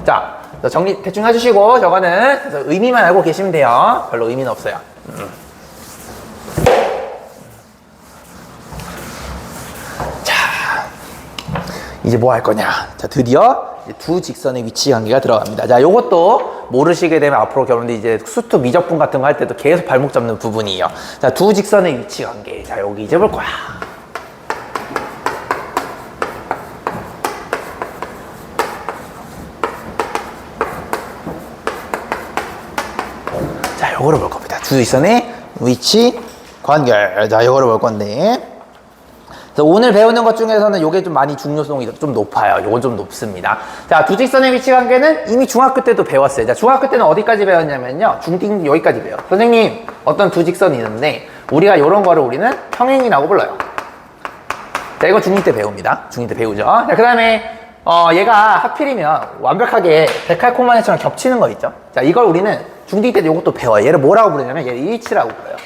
자, 정리 대충 해주시고 저거는 그래서 의미만 알고 계시면 돼요. 별로 의미는 없어요. 자, 이제 뭐 할 거냐? 자, 드디어 두 직선의 위치 관계가 들어갑니다. 자, 요것도 모르시게 되면 앞으로 여러분들 이제 수투 미적분 같은 거 할 때도 계속 발목 잡는 부분이에요. 자, 두 직선의 위치 관계. 자, 여기 이제 볼 거야. 자, 요거를 볼 겁니다. 두 직선의 위치 관계. 자, 요거를 볼 건데. 그래서 오늘 배우는 것 중에서는 요게 좀 많이 중요성이 좀 높아요. 요건 좀 높습니다. 자, 두 직선의 위치 관계는 이미 중학교 때도 배웠어요. 자, 중학교 때는 어디까지 배웠냐면요. 중딩 여기까지 배워요. 선생님, 어떤 두 직선이 있는데 우리가 요런 거를 우리는 평행이라고 불러요. 자, 이거 중2 때 배웁니다. 중2 때 배우죠. 자, 그 다음에 얘가 하필이면 완벽하게 데칼코마니처럼 겹치는 거 있죠. 자, 이걸 우리는 중2 때 요것도 배워요. 얘를 뭐라고 부르냐면 얘를 일치라고 불러요.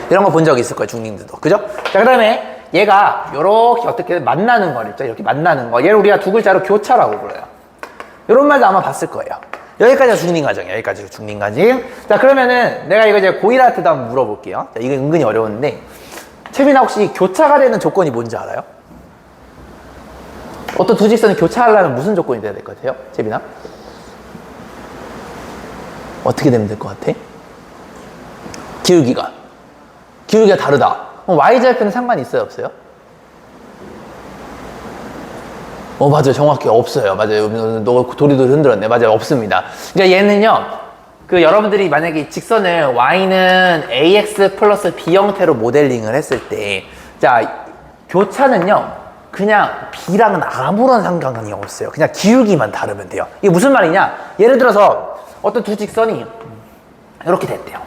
이런 거 본 적 있을 거예요, 중딩들도. 그죠? 자, 그 다음에 얘가 요렇게 어떻게 만나는 거 있죠? 이렇게 만나는 거. 얘를 우리가 두 글자로 교차라고 불러요. 요런 말도 아마 봤을 거예요. 여기까지가 중딩 과정이에요. 여기까지가 중딩 과정. 자, 그러면은 내가 이거 이제 고1한테도 한번 물어볼게요. 자, 이거 은근히 어려운데, 채빈아 혹시 교차가 되는 조건이 뭔지 알아요? 어떤 두 직선이 교차하려면 무슨 조건이 돼야 될 것 같아요? 채빈아? 어떻게 되면 될 것 같아? 기울기가 다르다. y절편은 상관이 있어요, 없어요? 맞아요. 정확히 없어요. 맞아요. 너 도리도리 흔들었네. 맞아요. 없습니다. 그러니까 얘는요, 여러분들이 만약에 직선을 y는 ax 플러스 b 형태로 모델링을 했을 때, 자, 교차는요, 그냥 b랑은 아무런 상관이 없어요. 그냥 기울기만 다르면 돼요. 이게 무슨 말이냐? 예를 들어서 어떤 두 직선이 이렇게 됐대요.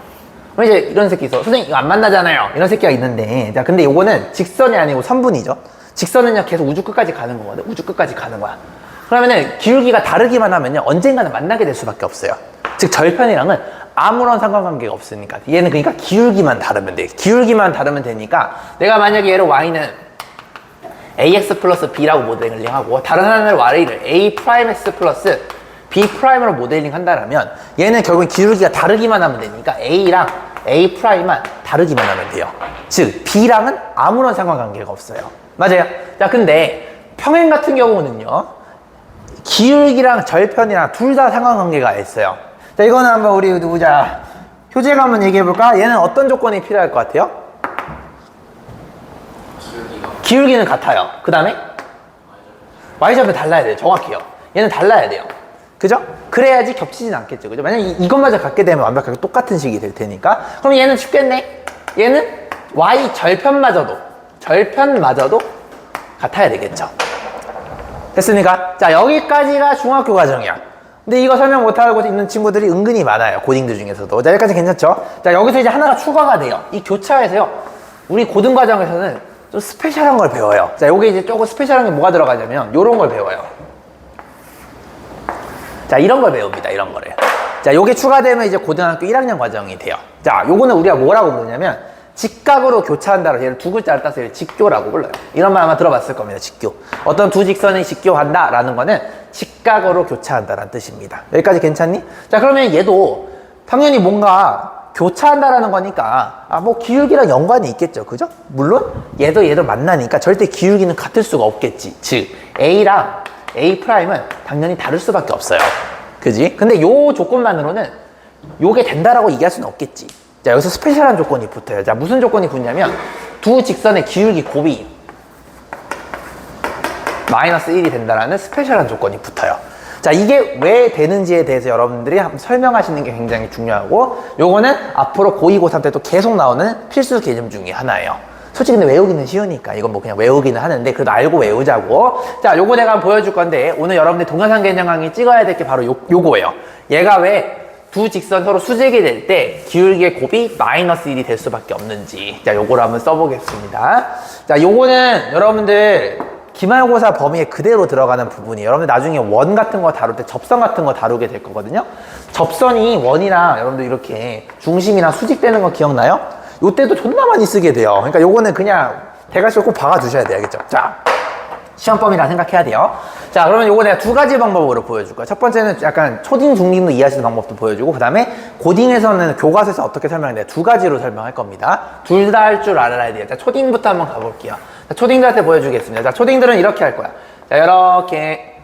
이제 이런 새끼 있어. 선생님, 이거 안 만나잖아요. 이런 새끼가 있는데. 자, 근데 요거는 직선이 아니고 선분이죠. 직선은요, 계속 우주 끝까지 가는 거거든. 우주 끝까지 가는 거야. 그러면은 기울기가 다르기만 하면요, 언젠가는 만나게 될 수밖에 없어요. 즉, 절편이랑은 아무런 상관관계가 없으니까. 얘는 그러니까 기울기만 다르면 돼. 기울기만 다르면 되니까, 내가 만약에 얘를 y는 ax 플러스 b라고 모델링하고, 다른 하나를 y를 a 프라임 x 플러스 b 프라임으로 모델링 한다면, 얘는 결국엔 기울기가 다르기만 하면 되니까 a랑 a 프라임만 다르기만 하면 돼요. 즉 b랑은 아무런 상관관계가 없어요. 맞아요. 자, 근데 평행 같은 경우는요, 기울기랑 절편이랑 둘 다 상관관계가 있어요. 자, 이거는 한번 우리 누구자 효재가 한번 얘기해 볼까? 얘는 어떤 조건이 필요할 것 같아요? 기울기는 같아요. 그 다음에 y절편 달라야 돼요. 정확해요. 얘는 달라야 돼요. 그죠? 그래야지 겹치진 않겠죠. 그죠? 만약에 이것마저 갖게 되면 완벽하게 똑같은 식이 될 테니까. 그럼 얘는 쉽겠네? 얘는 y 절편마저도 같아야 되겠죠. 됐습니까? 자, 여기까지가 중학교 과정이야. 근데 이거 설명 못하고 있는 친구들이 은근히 많아요. 고딩들 중에서도. 자, 여기까지 괜찮죠? 자, 여기서 이제 하나가 추가가 돼요. 이 교차에서요, 우리 고등 과정에서는 좀 스페셜한 걸 배워요. 자, 요게 이제 조금 스페셜한 게 뭐가 들어가냐면 요런 걸 배워요. 자, 이런 걸 배웁니다. 이런 거를. 자, 요게 추가되면 이제 고등학교 1학년 과정이 돼요. 자, 요거는 우리가 뭐라고 부르냐면 직각으로 교차한다로 얘를 두 글자를 따서 얘를 직교라고 불러요. 이런 말 아마 들어봤을 겁니다. 직교. 어떤 두 직선이 직교한다라는 거는 직각으로 교차한다라는 뜻입니다. 여기까지 괜찮니? 자, 그러면 얘도 당연히 뭔가 교차한다라는 거니까 뭐 기울기랑 연관이 있겠죠. 그죠? 물론 얘도 만나니까 절대 기울기는 같을 수가 없겠지. 즉 A랑 A'은 당연히 다를 수밖에 없어요. 그지? 근데 요 조건만으로는 요게 된다라고 얘기할 수는 없겠지. 자, 여기서 스페셜한 조건이 붙어요. 자, 무슨 조건이 붙냐면 두 직선의 기울기 곱이 마이너스 1이 된다라는 스페셜한 조건이 붙어요. 자, 이게 왜 되는지에 대해서 여러분들이 한번 설명하시는 게 굉장히 중요하고, 요거는 앞으로 고2, 고3 때 또 계속 나오는 필수 개념 중에 하나예요. 솔직히 근데 외우기는 쉬우니까 이건 뭐 그냥 외우기는 하는데 그래도 알고 외우자고. 자, 요거 내가 보여줄 건데 오늘 여러분들 동영상 개념 강의 찍어야 될 게 바로 요거예요. 얘가 왜 두 직선 서로 수직이 될 때 기울기의 곱이 마이너스 1이 될 수밖에 없는지. 자, 요거를 한번 써보겠습니다. 자, 요거는 여러분들 기말고사 범위에 그대로 들어가는 부분이에요. 여러분들 나중에 원 같은 거 다룰 때 접선 같은 거 다루게 될 거거든요. 접선이 원이랑 여러분들 이렇게 중심이랑 수직되는 거 기억나요? 요때도 존나 많이 쓰게 돼요. 그러니까 요거는 그냥 대괄호 꼭 박아주셔야 돼요. 알겠죠? 자, 시험범위라 생각해야 돼요. 자, 그러면 요거 내가 두 가지 방법으로 보여줄 거야. 첫 번째는 약간 초딩, 중딩도 이해하시는 방법도 보여주고, 그 다음에 고딩에서는 교과서에서 어떻게 설명하는데 두 가지로 설명할 겁니다. 둘 다 할 줄 알아야 돼요. 자, 초딩부터 한번 가볼게요. 자, 초딩들한테 보여주겠습니다. 자, 초딩들은 이렇게 할 거야. 자, 이렇게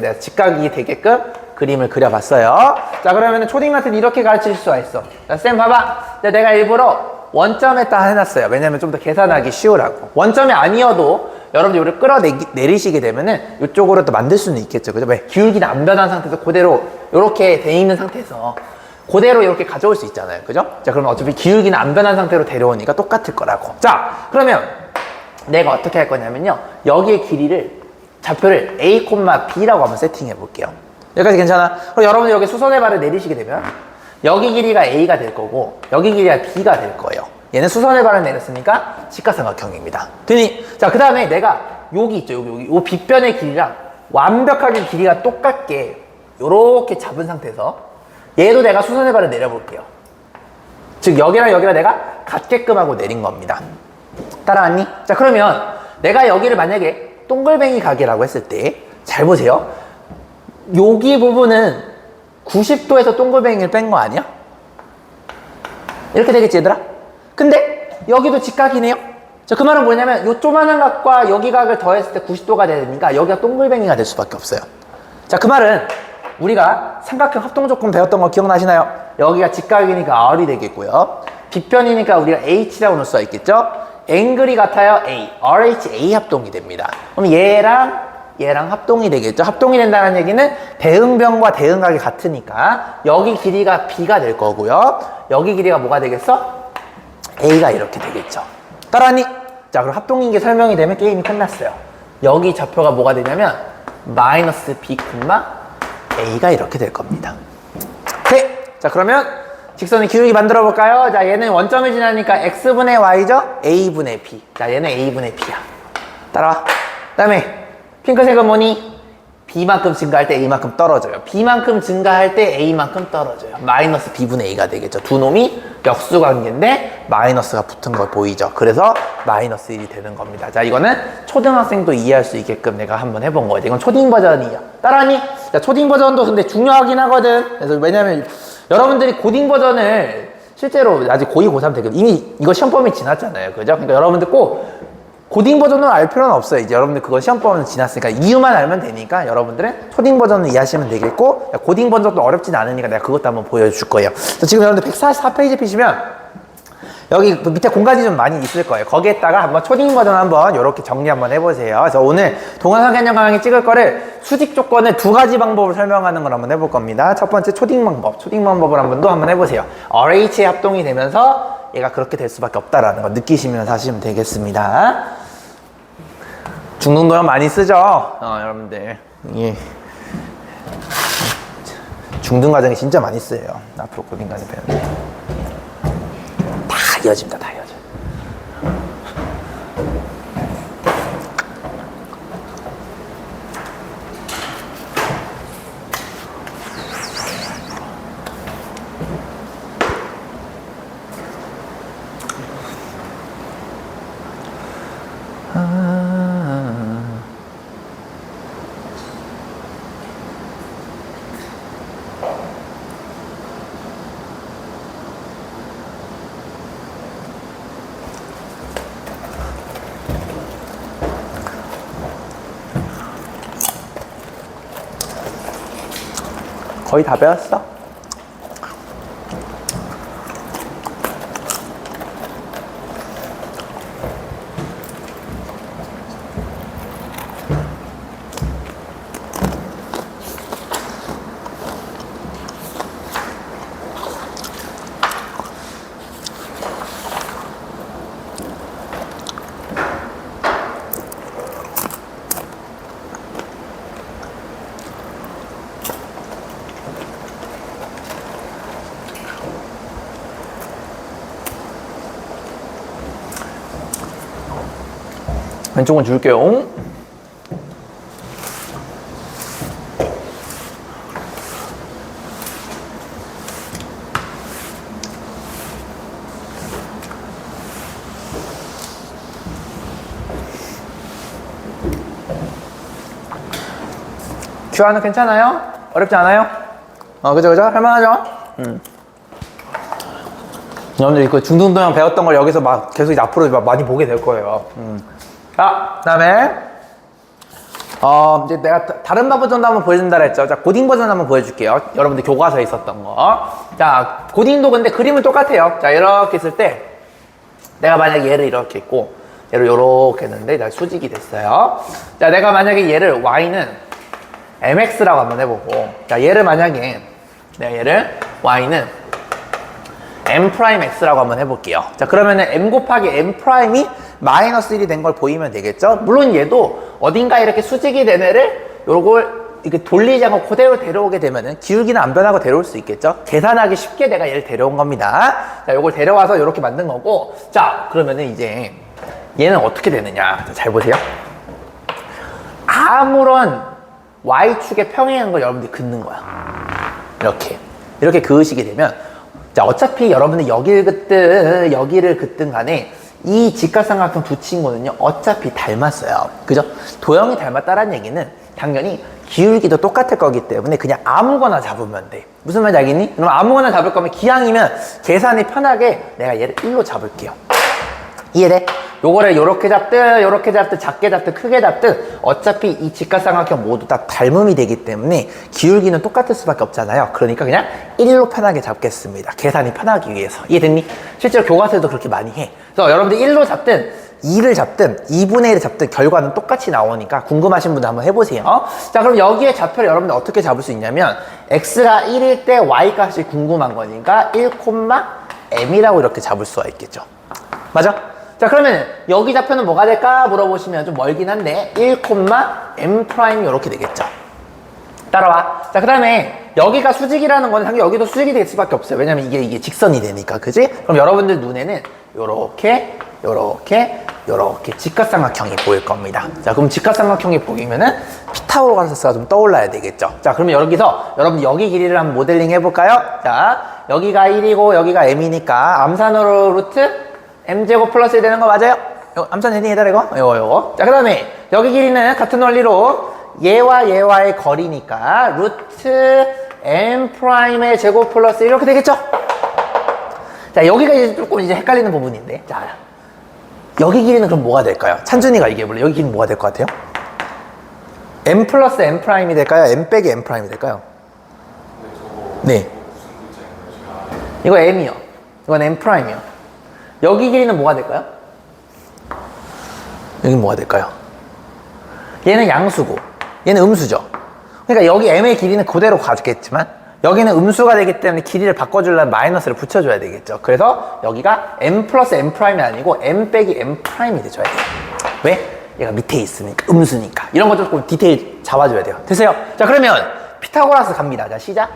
내가 직각이 되게끔 그림을 그려봤어요. 자, 그러면 초딩한테는 이렇게 가르칠 수가 있어. 자, 쌤 봐봐. 자, 내가 일부러 원점에다 해놨어요. 왜냐면 좀 더 계산하기 쉬우라고. 원점이 아니어도 여러분들 이걸 끌어내리시게 되면은 이쪽으로 또 만들 수는 있겠죠. 그죠? 왜? 기울기는 안 변한 상태에서 그대로 이렇게 돼 있는 상태에서 그대로 이렇게 가져올 수 있잖아요. 그죠? 자, 그러면 어차피 기울기는 안 변한 상태로 데려오니까 똑같을 거라고. 자, 그러면 내가 어떻게 할 거냐면요. 여기의 길이를, 좌표를 A, B라고 한번 세팅해 볼게요. 여기까지 괜찮아? 그럼 여러분들 여기 수선의 발을 내리시게 되면 여기 길이가 A가 될 거고 여기 길이가 B가 될 거예요. 얘는 수선의 발을 내렸으니까 직각삼각형입니다. 되니? 자, 그 다음에 내가 여기 있죠. 여기 요 빗변의 길이랑 완벽하게 길이가 똑같게 요렇게 잡은 상태에서 얘도 내가 수선의 발을 내려볼게요. 즉 여기랑 내가 같게끔 하고 내린 겁니다. 따라왔니? 자, 그러면 내가 여기를 만약에 동글뱅이 가게라고 했을 때 잘 보세요. 여기 부분은 90도에서 동글뱅이를 뺀 거 아니야? 이렇게 되겠지, 얘들아? 근데 여기도 직각이네요. 자, 그 말은 뭐냐면 요 조만한 각과 여기 각을 더했을 때 90도가 되니까 여기가 동글뱅이가 될 수밖에 없어요. 자, 그 말은 우리가 삼각형 합동조건 배웠던 거 기억나시나요? 여기가 직각이니까 R이 되겠고요. 빗변이니까 우리가 H라고 넣을 수가 있겠죠? 앵글이 같아요. A, RH, A 합동이 됩니다. 그럼 얘랑 합동이 되겠죠? 합동이 된다는 얘기는 대응변과 대응각이 같으니까 여기 길이가 B가 될 거고요. 여기 길이가 뭐가 되겠어? A가 이렇게 되겠죠. 따라하니? 자, 그럼 합동인 게 설명이 되면 게임이 끝났어요. 여기 좌표가 뭐가 되냐면 마이너스 B, A가 이렇게 될 겁니다. 오케이. 자, 그러면 직선의 기울기 만들어 볼까요? 자, 얘는 원점을 지나니까 X분의 Y죠? A분의 B. 자, 얘는 A분의 B야. 따라와. 그 다음에 핑크색은 뭐니? B만큼 증가할 때 A만큼 떨어져요. B만큼 증가할 때 A만큼 떨어져요. 마이너스 B분의 A가 되겠죠. 두 놈이 역수 관계인데 마이너스가 붙은 거 보이죠? 그래서 마이너스 1이 되는 겁니다. 자, 이거는 초등학생도 이해할 수 있게끔 내가 한번 해본 거예요. 이건 초딩 버전이에요. 따라하니? 자, 초딩 버전도 근데 중요하긴 하거든. 그래서 왜냐면 여러분들이 고딩 버전을 실제로 아직 고2, 고3 되게 이미 이거 시험범위 지났잖아요. 그죠? 그러니까 여러분들 꼭 고딩 버전을 알 필요는 없어요. 이제 여러분들 그건 시험범위는 지났으니까 이유만 알면 되니까 여러분들은 초딩 버전을 이해하시면 되겠고, 고딩 버전도 어렵진 않으니까 내가 그것도 한번 보여줄 거예요. 그래서 지금 여러분들 144페이지 피시면 여기 밑에 공간이 좀 많이 있을 거예요. 거기에다가 한번 초딩 버전 한번 이렇게 정리 한번 해보세요. 그래서 오늘 동영상 개념 강의 찍을 거를 수직 조건의 두 가지 방법을 설명하는 걸 한번 해볼 겁니다. 첫 번째 초딩 방법을 한번 해보세요. RH의 합동이 되면서 얘가 그렇게 될 수밖에 없다라는 거 느끼시면서 하시면 되겠습니다. 중등도형 많이 쓰죠? 여러분들. 예. 중등 과정이 진짜 많이 쓰여요. 앞으로 고딩 과정 배우는데. 다 이어집니다. 다 이어져. 거의 다 배웠어. 왼쪽은 줄게요. 큐아는 괜찮아요? 어렵지 않아요? 그죠? 할만하죠? 여러분들 이거 중등도형 배웠던 걸 여기서 막 계속 이제 앞으로 많이 보게 될 거예요. 자, 그 다음에 이제 내가 다른 버전도 한번 보여준다 그랬죠. 자, 고딩 버전 한번 보여줄게요. 여러분들 교과서에 있었던 거. 자, 고딩도 근데 그림은 똑같아요. 자, 이렇게 있을 때 내가 만약에 얘를 이렇게 있고 얘를 이렇게 했는데 자, 수직이 됐어요. 자, 내가 만약에 얘를 y는 mx라고 한번 해보고, 자, 얘를 만약에 내가 얘를 y는 m'x라고 한번 해볼게요. 자, 그러면은 m 곱하기 m'이 마이너스 1이 된 걸 보이면 되겠죠? 물론 얘도 어딘가 이렇게 수직이 된 애를 요걸 이렇게 돌리지 않고 그대로 데려오게 되면은 기울기는 안 변하고 데려올 수 있겠죠? 계산하기 쉽게 내가 얘를 데려온 겁니다. 자, 요걸 데려와서 이렇게 만든 거고, 자, 그러면은 이제 얘는 어떻게 되느냐? 자, 잘 보세요. 아무런 y축의 평행한 걸 여러분들이 긋는 거야. 이렇게 그으시게 되면, 자, 어차피 여러분들 여기를 긋든 여기를 긋든 간에 이 직각삼각형 두 친구는요 어차피 닮았어요. 그죠? 도형이 닮았다라는 얘기는 당연히 기울기도 똑같을 거기 때문에 그냥 아무거나 잡으면 돼. 무슨 말인지 알겠니? 그럼 아무거나 잡을 거면 기항이면 계산이 편하게 내가 얘를 1로 잡을게요. 이해돼? 요거를 요렇게 잡든 요렇게 잡든 작게 잡든 크게 잡든 어차피 이 직각삼각형 모두 다 닮음이 되기 때문에 기울기는 똑같을 수밖에 없잖아요. 그러니까 그냥 1로 편하게 잡겠습니다. 계산이 편하기 위해서. 이해됐니? 실제로 교과서에도 그렇게 많이 해. 그래서 여러분들 1로 잡든 2를 잡든 2분의 1을 잡든 결과는 똑같이 나오니까 궁금하신 분들 한번 해보세요. 자, 그럼 여기에 좌표를 여러분들 어떻게 잡을 수 있냐면 x가 1일 때 y 값이 궁금한 거니까 1,m이라고 이렇게 잡을 수가 있겠죠. 맞아? 자, 그러면 여기 좌표는 뭐가 될까 물어보시면 좀 멀긴 한데 1,m' 이렇게 되겠죠. 따라와. 자, 그 다음에 여기가 수직이라는 거는 당연히 여기도 수직이 될 수밖에 없어요. 왜냐면 이게 직선이 되니까. 그지? 그럼 여러분들 눈에는 요렇게 직각삼각형이 보일 겁니다. 자, 그럼 직각삼각형이 보이면은 피타고라스가 좀 떠올라야 되겠죠. 자, 그러면 여기서 여러분 여기 길이를 한번 모델링 해볼까요? 자, 여기가 1이고 여기가 m이니까 암산으로 루트 m제곱 플러스 1 되는 거 맞아요? 암산 헤딩 해달라 이거? 요거. 자, 그 다음에 여기 길이는 같은 원리로 얘와 얘와의 거리니까 루트 m'의 제곱 플러스 1 이렇게 되겠죠? 자, 여기가 이제 조금 이제 헷갈리는 부분인데, 자, 여기 길이는 그럼 뭐가 될까요? 찬준이가 얘기해볼래. 여기 길이는 뭐가 될 것 같아요? m 플러스 m'이 될까요? m 빼기 m'이 될까요? 네. 이거 m이요. 이건 m'이요. 여기 길이는 뭐가 될까요? 여기는 뭐가 될까요? 얘는 양수고 얘는 음수죠. 그러니까 여기 m의 길이는 그대로 가겠지만 여기는 음수가 되기 때문에 길이를 바꿔주려면 마이너스를 붙여줘야 되겠죠. 그래서 여기가 m 플러스 m'이 아니고 m 빼기 m'이 돼줘야 돼요. 왜? 얘가 밑에 있으니까, 음수니까. 이런 것도 조금 디테일 잡아줘야 돼요. 됐어요? 자, 그러면 피타고라스 갑니다. 자, 시작.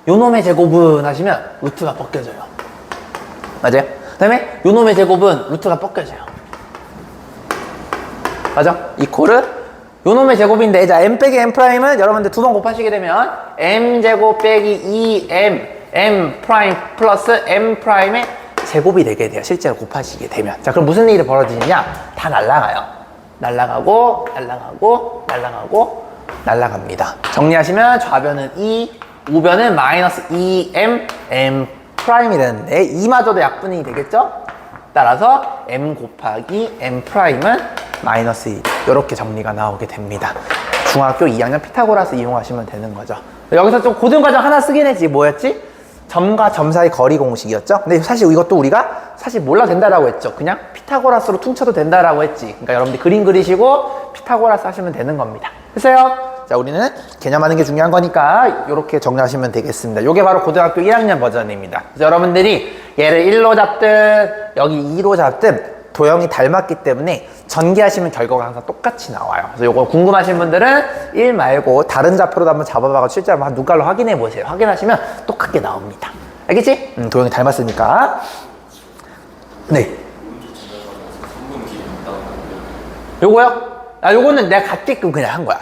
요놈의 제곱은 하시면 루트가 벗겨져요. 맞아요? 그 다음에 요놈의 제곱은 루트가 벗겨져요. 맞아? 이코르 요놈의 제곱인데, 자, m 빼기 m'은 여러분들 두 번 곱하시게 되면 m제곱 빼기 2m m 프라임 플러스 m'의 제곱이 되게 돼요. 실제로 곱하시게 되면. 자, 그럼 무슨 일이 벌어지느냐? 다 날라가요. 날아가고, 날아가고, 날아가고, 날아갑니다. 정리하시면 좌변은 E, 우변은 마이너스 2m, m 프라임이 되는데 이마저도 약분이 되겠죠? 따라서 m 곱하기 m 프라임은 마이너스 2. 이렇게 정리가 나오게 됩니다. 중학교 2학년 피타고라스 이용하시면 되는 거죠. 여기서 좀 고등과정 하나 쓰긴 했지. 뭐였지? 점과 점 사이 거리 공식이었죠? 근데 사실 이것도 우리가 사실 몰라도 된다라고 했죠. 그냥 피타고라스로 퉁쳐도 된다라고 했지. 그러니까 여러분들 그림 그리시고 피타고라스 하시면 되는 겁니다. 됐어요? 자, 우리는 개념하는 게 중요한 거니까 이렇게 정리하시면 되겠습니다. 이게 바로 고등학교 1학년 버전입니다. 그래서 여러분들이 얘를 1로 잡든 여기 2로 잡든 도형이 닮았기 때문에 전개하시면 결과가 항상 똑같이 나와요. 그래서 이거 궁금하신 분들은 1 말고 다른 좌표로도 한번 잡아봐서 실제로 한번 눈깔로 확인해 보세요. 확인하시면 똑같게 나옵니다. 알겠지? 도형이 닮았으니까. 네. 요거요? 요거는 내가 같게끔 그냥 한 거야.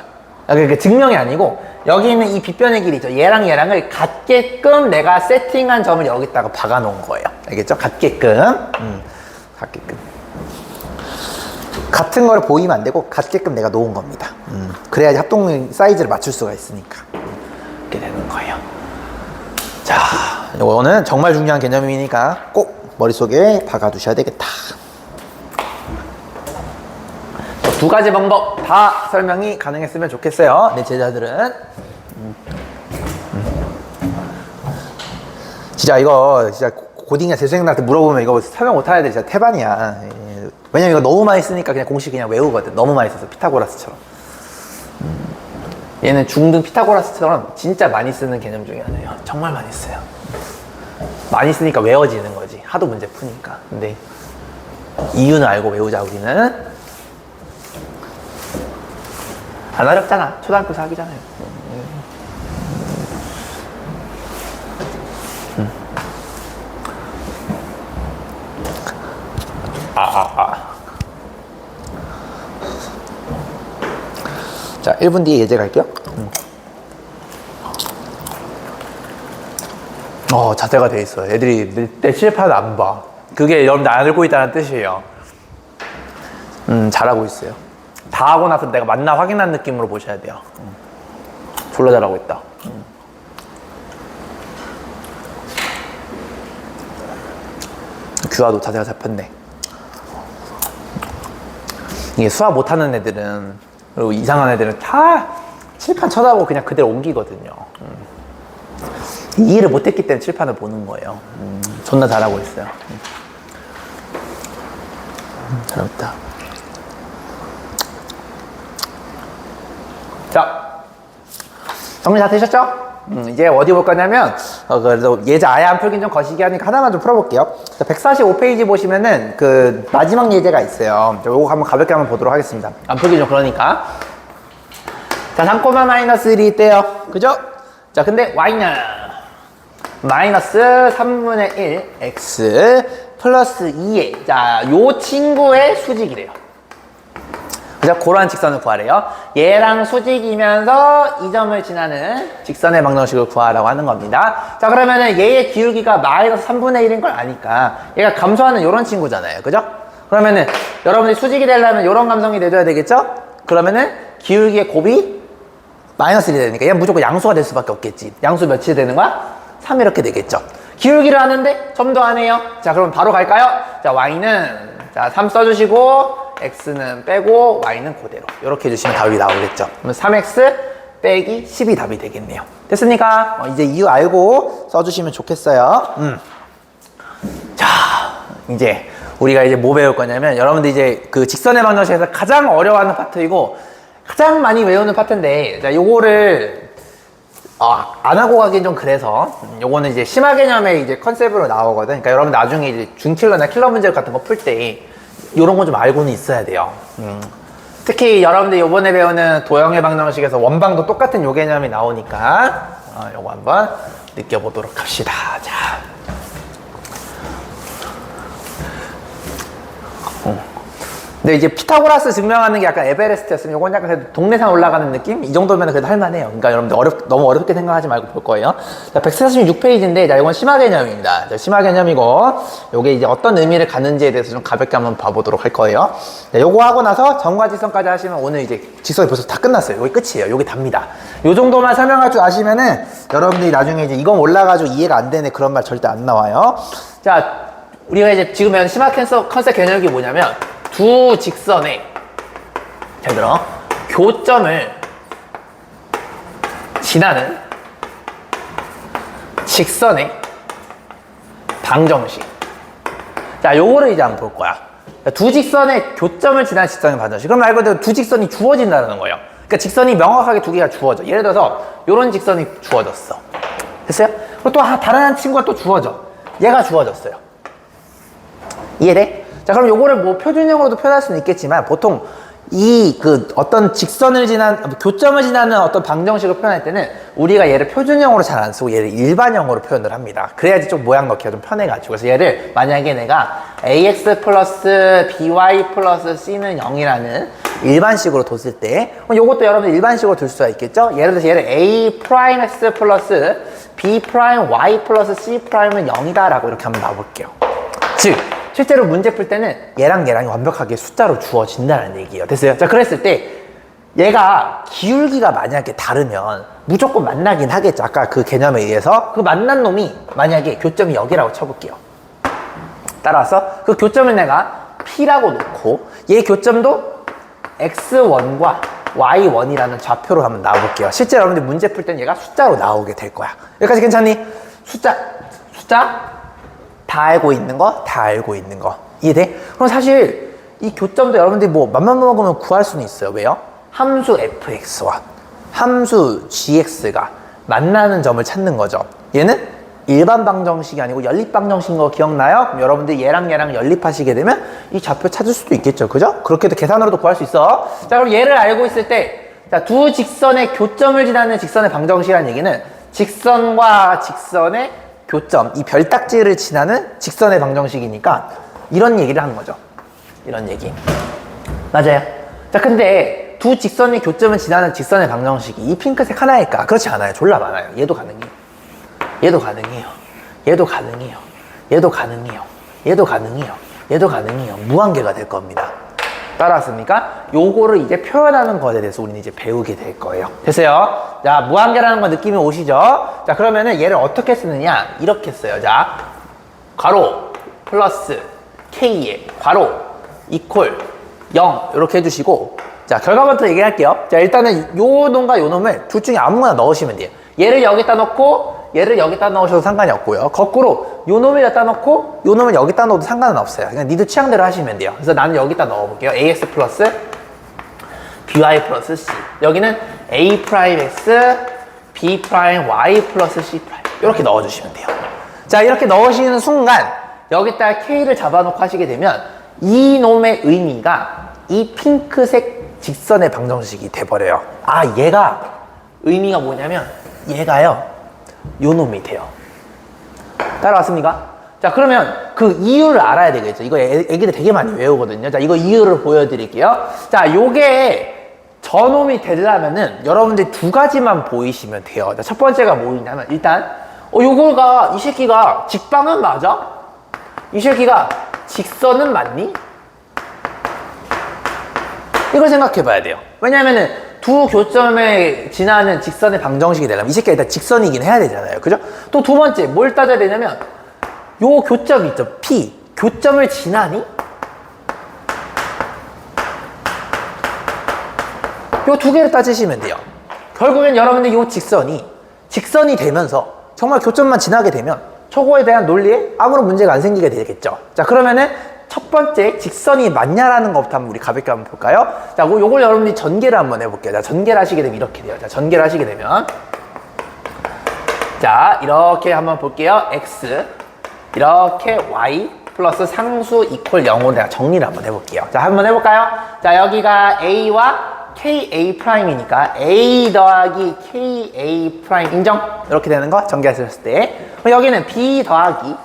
그러니까 증명이 아니고 여기 있는 이 빗변의 길이죠. 얘랑 얘랑을 같게끔 내가 세팅한 점을 여기다가 박아 놓은 거예요. 알겠죠? 같게끔. 같게끔. 같은 거를 보이면 안 되고 같게끔 내가 놓은 겁니다. 그래야지 합동 사이즈를 맞출 수가 있으니까. 이렇게 되는 거예요. 자, 이거는 정말 중요한 개념이니까 꼭 머릿속에 박아 두셔야 되겠다. 두 가지 방법 다 설명이 가능했으면 좋겠어요. 내 제자들은. 진짜 이거 진짜 고딩이나 재수생들한테 물어보면 이거 설명 못하는 애들 진짜 태반이야. 왜냐면 이거 너무 많이 쓰니까 그냥 공식 그냥 외우거든. 너무 많이 써서 피타고라스처럼. 얘는 중등 피타고라스처럼 진짜 많이 쓰는 개념 중에 하나예요. 정말 많이 써요. 많이 쓰니까 외워지는 거지. 하도 문제 푸니까. 근데 이유는 알고 외우자 우리는. 안 어렵잖아. 초등학교 사기잖아요. 자, 1분 뒤에 예제 갈게요. 자세가 돼 있어요. 애들이 내 칠판 안 봐. 그게 여러분들 알고 있다는 뜻이에요. 잘하고 있어요. 다 하고 나서 내가 맞나 확인한 느낌으로 보셔야 돼요. 졸라 잘하고 있다. 규화도 자세가 잡혔네. 이게 수학 못하는 애들은, 그리고 이상한 애들은 다 칠판 쳐다보고 그냥 그대로 옮기거든요. 이해를 못했기 때문에 칠판을 보는 거예요. 존나 잘하고 있어요. 잘했다. 자, 정리 다 되셨죠? 이제 어디 볼 거냐면, 그래도 예제 아예 안 풀긴 좀 거시기 하니까 하나만 좀 풀어볼게요. 145페이지 보시면은 그 마지막 예제가 있어요. 요거 한번 가볍게 한번 보도록 하겠습니다. 안 풀긴 좀 그러니까. 자, 3, 마이너스 1이 있대요. 그죠? 자, 근데 y는 마이너스 3분의 1 x 플러스 2에, 자, 요 친구의 수직이래요. 그죠? 그러한 직선을 구하래요. 얘랑 수직이면서 이 점을 지나는 직선의 방정식을 구하라고 하는 겁니다. 자, 그러면은 얘의 기울기가 마이너스 3분의 1인 걸 아니까 얘가 감소하는 이런 친구잖아요. 그죠? 그러면은 여러분이 수직이 되려면 이런 감성이 돼줘야 되겠죠? 그러면은 기울기의 곱이 마이너스 1이 되니까 얘는 무조건 양수가 될 수밖에 없겠지. 양수 몇이 되는 거야? 3 이렇게 되겠죠. 기울기를 하는데 점도 안 해요. 자, 그럼 바로 갈까요? 자, y는 자 3 써주시고 x는 빼고 y는 그대로 이렇게 해주시면 답이 나오겠죠. 그러면 3x 빼기 10이 답이 되겠네요. 됐습니까? 이제 이유 알고 써주시면 좋겠어요. 자, 이제 우리가 이제 뭐 배울 거냐면 여러분들 이제 그 직선의 방정식에서 가장 어려워하는 파트이고 가장 많이 외우는 파트인데, 자, 요거를 안 하고 가긴 좀 그래서 요거는 이제 심화 개념의 이제 컨셉으로 나오거든. 그러니까 여러분 나중에 이제 준킬러나 킬러 문제 같은 거 풀 때 요런 거 좀 알고는 있어야 돼요. 특히 여러분들 요번에 배우는 도형의 방정식에서 원방도 똑같은 요 개념이 나오니까 요거 한번 느껴보도록 합시다. 자, 근데 이제 피타고라스 증명하는 게 약간 에베레스트였으면 요건 약간 그래도 동네산 올라가는 느낌? 이 정도면 그래도 할만해요. 그러니까 여러분들 너무 어렵게 생각하지 말고 볼 거예요. 자, 146페이지인데, 자, 이건 심화 개념입니다. 자, 심화 개념이고, 요게 이제 어떤 의미를 갖는지에 대해서 좀 가볍게 한번 봐보도록 할 거예요. 자, 요거 하고 나서 정과 직선까지 하시면 오늘 이제 직선이 벌써 다 끝났어요. 요게 끝이에요. 요게 답니다. 요 정도만 설명할 줄 아시면은 여러분들이 나중에 이제 이건 몰라가지고 이해가 안 되네 그런 말 절대 안 나와요. 자, 우리가 이제 지금 심화 컨셉 개념이 뭐냐면, 두 직선의, 잘 들어, 교점을 지나는 직선의 방정식. 자, 요거를 이제 한번 볼 거야. 두 직선의 교점을 지나는 직선의 방정식. 그럼 말 그대로 두 직선이 주어진다는 거예요. 그러니까 직선이 명확하게 두 개가 주어져. 예를 들어서 요런 직선이 주어졌어. 됐어요? 그리고 또 다른 한 친구가 또 주어져. 얘가 주어졌어요. 이해돼? 자, 그럼 요거를 뭐 표준형으로도 표현할 수는 있겠지만, 보통 어떤 직선을 교점을 지나는 어떤 방정식을 표현할 때는 우리가 얘를 표준형으로 잘 안 쓰고 얘를 일반형으로 표현을 합니다. 그래야지 좀 모양 넣기가 좀 편해가지고. 그래서 얘를 만약에 내가 ax 플러스 by 플러스 c는 0이라는 일반식으로 뒀을 때, 그럼 요것도 여러분들 일반식으로 둘 수가 있겠죠? 예를 들어서 얘를 a 프라임 x 플러스 b 프라임 y 플러스 c 프라임은 0이다 라고 이렇게 한번 놔볼게요. 즉, 실제로 문제 풀 때는 얘랑 얘랑이 완벽하게 숫자로 주어진다는 얘기예요. 됐어요? 자, 그랬을 때 얘가 기울기가 만약에 다르면 무조건 만나긴 하겠죠. 아까 그 개념에 의해서 그 만난 놈이 만약에 교점이 여기라고 쳐볼게요. 따라서 그 교점을 내가 P라고 놓고 얘 교점도 X1과 Y1이라는 좌표로 한번 나와볼게요. 실제 여러분들 문제 풀 때는 얘가 숫자로 나오게 될 거야. 여기까지 괜찮니? 숫자 다 알고 있는 거, 다 알고 있는 거. 이해돼? 그럼 사실 이 교점도 여러분들이 뭐 맘만 먹으면 구할 수는 있어요. 왜요? 함수 fx와 함수 gx가 만나는 점을 찾는 거죠. 얘는 일반 방정식이 아니고 연립 방정식인 거 기억나요? 그럼 여러분들이 얘랑 연립하시게 되면 이 좌표 찾을 수도 있겠죠. 그죠? 그렇게도 계산으로도 구할 수 있어. 자, 그럼 얘를 알고 있을 때, 자, 두 직선의 교점을 지나는 직선의 방정식이라는 얘기는 직선과 직선의 교점, 이 별딱지를 지나는 직선의 방정식이니까 이런 얘기를 하는 거죠. 이런 얘기. 맞아요. 자, 근데 두 직선의 교점을 지나는 직선의 방정식이 이 핑크색 하나일까? 그렇지 않아요. 졸라 많아요. 얘도 가능해요. 얘도 가능해요. 얘도 가능해요. 얘도 가능해요. 얘도 가능해요. 얘도 가능해요. 무한계가 될 겁니다. 따라왔습니까? 요거를 이제 표현하는 것에 대해서 우리는 이제 배우게 될 거예요. 됐어요? 자, 무한계라는 거 느낌이 오시죠? 자, 그러면은 얘를 어떻게 쓰느냐? 이렇게 써요. 자, 괄호 플러스 k에 괄호 이퀄 0 이렇게 해주시고, 자, 결과부터 얘기할게요. 자, 일단은 요 놈과 요 놈을 둘 중에 아무거나 넣으시면 돼요. 얘를 여기다 넣고 얘를 여기다 넣으셔도 상관이 없고요. 거꾸로 요 놈을 여기다 넣고 요 놈을 여기다 넣어도 상관은 없어요. 그냥 니들 취향대로 하시면 돼요. 그래서 나는 여기다 넣어볼게요. ax 플러스 by 플러스 c. 여기는 a 프라임 x b 프라임 y 플러스 c 프라임. 이렇게 넣어주시면 돼요. 자, 이렇게 넣으시는 순간 여기다 k를 잡아놓고 하시게 되면 이 놈의 의미가 이 핑크색 직선의 방정식이 돼버려요. 아, 얘가 의미가 뭐냐면 얘가요 요 놈이 돼요. 따라왔습니까? 자, 그러면 그 이유를 알아야 되겠죠. 이거 애기들 되게 많이 외우거든요. 자, 이거 이유를 보여드릴게요. 자, 요게 저놈이 되려면은 여러분들 두 가지만 보이시면 돼요. 자, 첫 번째가 뭐냐면 일단 이 새끼가 직방은 맞아? 이 새끼가 직선은 맞니? 이걸 생각해 봐야 돼요. 왜냐면은 두 교점에 지나는 직선의 방정식이 되려면 이 새끼가 일단 직선이긴 해야 되잖아요. 그죠? 또 두 번째, 뭘 따져야 되냐면 요 교점 있죠? P. 교점을 지나니? 요 두 개를 따지시면 돼요. 결국엔 여러분들 요 직선이 되면서 정말 교점만 지나게 되면 저거에 대한 논리에 아무런 문제가 안 생기게 되겠죠. 자, 그러면은 첫 번째 직선이 맞냐라는 것부터 한번 우리 가볍게 한번 볼까요? 자, 요걸 여러분들이 전개를 한번 해볼게요. 자, 전개를 하시게 되면 이렇게 돼요. 자, 전개를 하시게 되면 자, 이렇게 한번 볼게요. x 이렇게 y 플러스 상수 이퀄 0으로 내가 정리를 한번 해볼게요. 자, 한번 해볼까요? 자, 여기가 a와 ka 프라임이니까 a 더하기 ka 프라임 인정? 이렇게 되는 거 전개하셨을 때, 그럼 여기는 b 더하기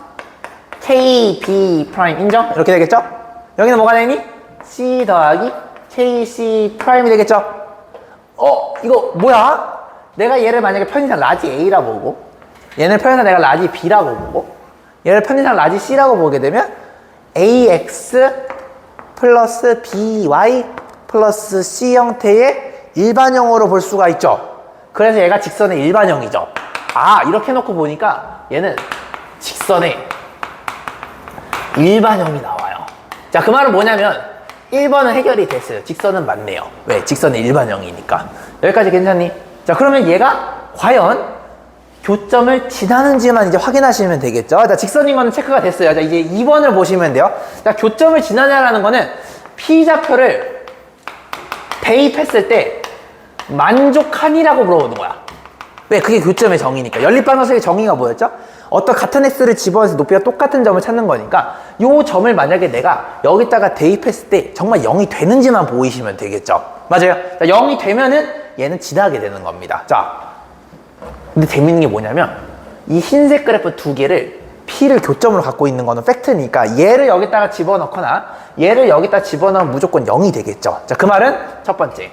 KB 프라임 인정? 이렇게 되겠죠? 여기는 뭐가 되니? C 더하기 KC 프라임이 되겠죠? 이거 뭐야? 내가 얘를 만약에 편의상 라지 A라고 보고 얘는 편의상 내가 라지 B라고 보고 얘를 편의상 라지 C라고 보게 되면 AX 플러스 BY 플러스 C 형태의 일반형으로 볼 수가 있죠. 그래서 얘가 직선의 일반형이죠. 이렇게 놓고 보니까 얘는 직선의 일반형이 나와요. 자, 그 말은 뭐냐면 1번은 해결이 됐어요. 직선은 맞네요. 왜? 직선의 일반형이니까. 여기까지 괜찮니? 자, 그러면 얘가 과연 교점을 지나는지만 이제 확인하시면 되겠죠. 자, 직선인 거는 체크가 됐어요. 자, 이제 2번을 보시면 돼요. 자, 교점을 지나냐라는 거는 P좌표를 대입했을 때 만족하니라고 물어보는 거야. 왜? 그게 교점의 정의니까. 연립방정식의 정의가 뭐였죠? 어떤 같은 x를 집어넣어서 높이가 똑같은 점을 찾는 거니까 요 점을 만약에 내가 여기다가 대입했을 때 정말 0이 되는지만 보이시면 되겠죠. 맞아요. 자, 0이 되면은 얘는 지나게 되는 겁니다. 자, 근데 재밌는 게 뭐냐면 이 흰색 그래프 두 개를 P를 교점으로 갖고 있는 거는 팩트니까 얘를 여기다가 집어넣거나 얘를 여기다 집어넣으면 무조건 0이 되겠죠. 자, 그 말은 첫 번째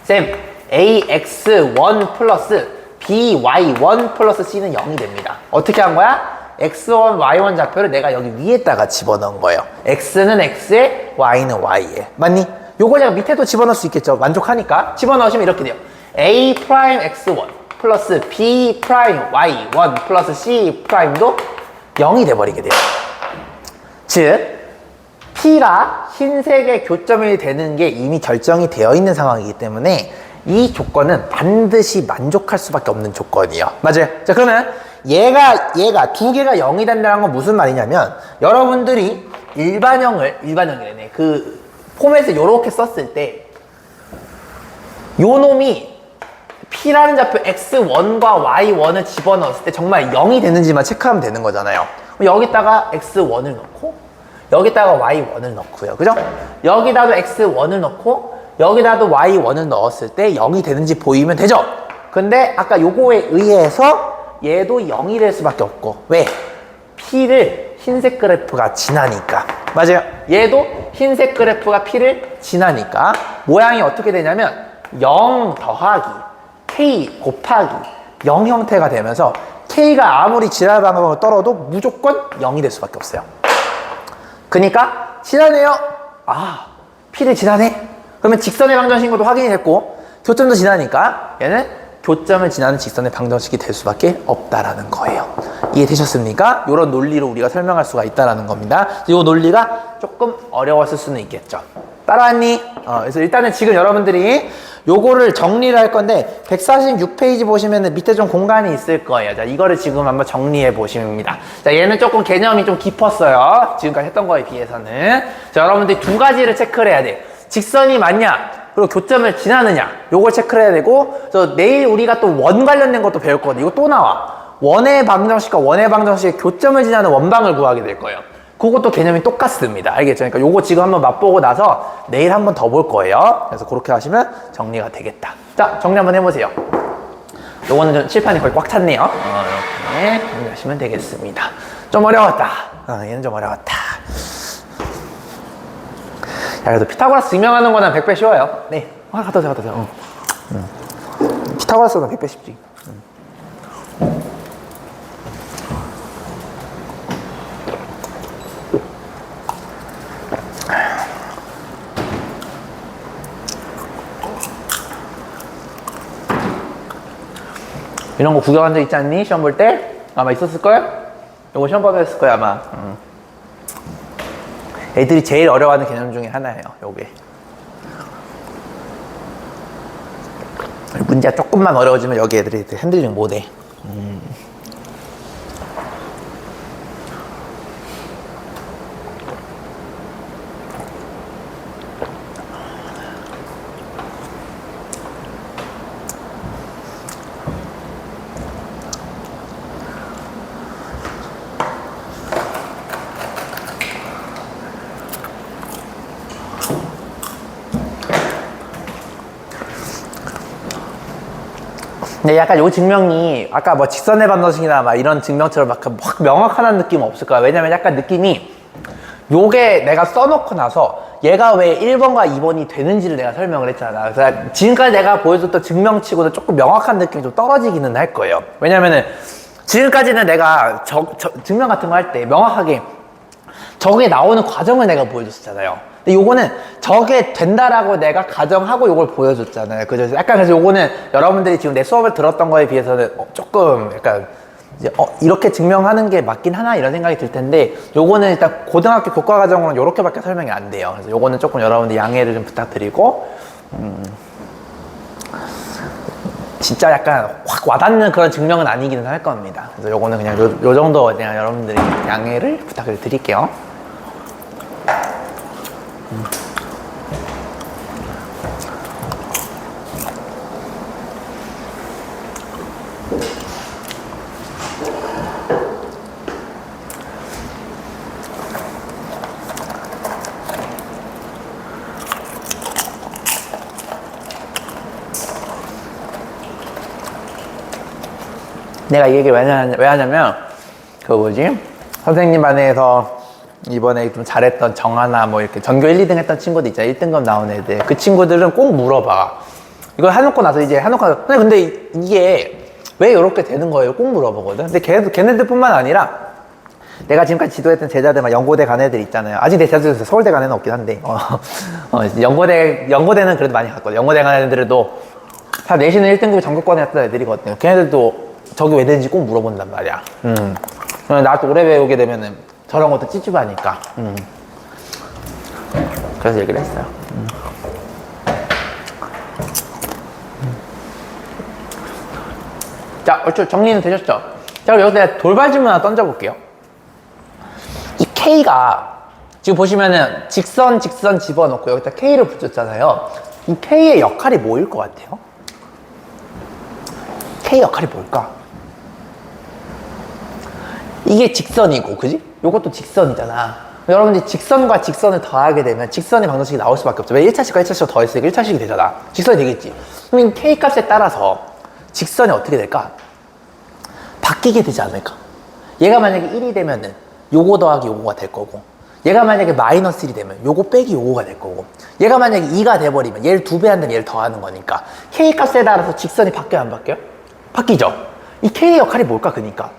쌤 AX1 플러스 BY1 플러스 C는 0이 됩니다. 어떻게 한 거야? X1, Y1 좌표를 내가 여기 위에다가 집어넣은 거예요. X는 X에 Y는 Y에. 맞니? 요거 제가 밑에도 집어넣을 수 있겠죠. 만족하니까. 집어넣으시면 이렇게 돼요. A 프라임 X1 플러스 B 프라임 Y1 플러스 C 프라임도 0이 돼버리게 돼요. 즉 P가 흰색의 교점이 되는 게 이미 결정이 되어 있는 상황이기 때문에 이 조건은 반드시 만족할 수밖에 없는 조건이에요. 맞아요. 자, 그러면 얘가 두 개가 0이 된다는 건 무슨 말이냐면 여러분들이 일반형이네. 그 포맷을 요렇게 썼을 때 요 놈이 P라는 좌표 X1과 Y1을 집어넣었을 때 정말 0이 되는지만 체크하면 되는 거잖아요. 여기다가 X1을 넣고 여기다가 Y1을 넣고요. 그죠? 여기다도 X1을 넣고 여기다도 Y1을 넣었을 때 0이 되는지 보이면 되죠? 근데 아까 요거에 의해서 얘도 0이 될 수밖에 없고 왜? P를 흰색 그래프가 지나니까. 맞아요. 얘도 흰색 그래프가 P를 지나니까 모양이 어떻게 되냐면 0 더하기 K 곱하기 0 형태가 되면서 K가 아무리 지날 방향으로 떨어도 무조건 0이 될 수밖에 없어요. 그러니까 지나네요. P를 지나네. 그러면 직선의 방정식도 확인이 됐고 교점도 지나니까 얘는 교점을 지나는 직선의 방정식이 될 수밖에 없다라는 거예요. 이해되셨습니까? 이런 논리로 우리가 설명할 수가 있다라는 겁니다. 이 논리가 조금 어려웠을 수는 있겠죠. 따라왔니? 그래서 일단은 지금 여러분들이 요거를 정리를 할 건데 146페이지 보시면 밑에 좀 공간이 있을 거예요. 자, 이거를 지금 한번 정리해 보십니다. 자, 얘는 조금 개념이 좀 깊었어요. 지금까지 했던 거에 비해서는. 자, 여러분들이 두 가지를 체크를 해야 돼요. 직선이 맞냐? 그리고 교점을 지나느냐? 요걸 체크를 해야 되고, 내일 우리가 또 원 관련된 것도 배울 거거든요. 이거 또 나와. 원의 방정식과 원의 방정식의 교점을 지나는 원방을 구하게 될 거예요. 그것도 개념이 똑같습니다. 알겠죠? 그러니까 요거 지금 한번 맛보고 나서 내일 한번 더 볼 거예요. 그래서 그렇게 하시면 정리가 되겠다. 자, 정리 한번 해보세요. 요거는 좀 칠판이 거의 꽉 찼네요. 이렇게 정리하시면 되겠습니다. 좀 어려웠다. 얘는 좀 어려웠다. 야, 그래도 피타고라스 증명하는 거는 100배 쉬워요. 네. 갖다 오세요. 피타고라스는 100배 쉽지. 이런 거 구경한 적 있지 않니? 시험 볼 때? 아마 있었을걸? 이거 시험 보면 했을 거야, 아마. 애들이 제일 어려워하는 개념 중에 하나예요, 요게. 문제가 조금만 어려워지면 여기 애들이 핸들링 못해. 근데 약간 요 증명이 아까 뭐 직선의 방정식이나 막 이런 증명처럼 막 명확한 느낌은 없을 거야. 왜냐면 약간 느낌이 요게 내가 써놓고 나서 얘가 왜 1번과 2번이 되는지를 내가 설명을 했잖아. 그래서 지금까지 내가 보여줬던 증명치고는 조금 명확한 느낌이 좀 떨어지기는 할 거예요. 왜냐면은 지금까지는 내가 증명 같은 거 할 때 명확하게 저게 나오는 과정을 내가 보여줬잖아요. 근데 요거는 저게 된다라고 내가 가정하고 요걸 보여줬잖아요. 그죠? 약간 그래서 요거는 여러분들이 지금 내 수업을 들었던 거에 비해서는 조금 약간 이제 이렇게 증명하는 게 맞긴 하나 이런 생각이 들 텐데 요거는 일단 고등학교 교과과정으로는 요렇게밖에 설명이 안 돼요. 그래서 요거는 조금 여러분들 양해를 좀 부탁드리고 진짜 약간 확 와닿는 그런 증명은 아니기는 할 겁니다. 그래서 요거는 그냥 요 정도 그냥 여러분들이 양해를 부탁을 드릴게요. 내가 이 얘기를 왜 하냐면, 그 뭐지? 선생님 반에서 이번에 좀 잘했던 정하나 뭐 이렇게 전교 1, 2등 했던 친구들 있잖아. 1등급 나온 애들. 그 친구들은 꼭 물어봐. 이걸 해놓고 나서 이제 해놓고 나서, 근데 이게 왜 이렇게 되는 거예요? 꼭 물어보거든. 근데 걔네들뿐만 아니라 내가 지금까지 지도했던 제자들, 막 연고대 간 애들 있잖아요. 아직 내 제자들 중에서 서울대 간 애는 없긴 한데, 연고대는 그래도 많이 갔거든. 연고대 간 애들도 다 내신은 1등급이 전교권에 했던 애들이거든요. 걔네들도 저기 왜 되는지 꼭 물어본단 말이야. 나도 오래 배우게 되면은 저런 것도 찝찝하니까. 그래서 얘기를 했어요. 자, 얼추 정리는 되셨죠? 자, 그럼 여기서 내가 돌발 질문 하나 던져볼게요. 이 K가 지금 보시면은 직선 집어넣고 여기다 K를 붙였잖아요. 이 K의 역할이 뭐일 것 같아요? K 역할이 뭘까? 이게 직선이고, 그지? 요것도 직선이잖아. 여러분들이 직선과 직선을 더하게 되면 직선의 방정식이 나올 수밖에 없죠. 왜 1차식과 1차식을 더했으니까 1차식이 되잖아. 직선이 되겠지. 그럼 이 K 값에 따라서 직선이 어떻게 될까? 바뀌게 되지 않을까? 얘가 만약에 1이 되면은 요거 더하기 요거가 될 거고, 얘가 만약에 마이너스 1이 되면 요거 빼기 요거가 될 거고, 얘가 만약에 2가 돼버리면 얘를 2배 한다면 얘를 더하는 거니까 K 값에 따라서 직선이 바뀌어요, 안 바뀌어요? 바뀌죠? 이 K의 역할이 뭘까, 그니까?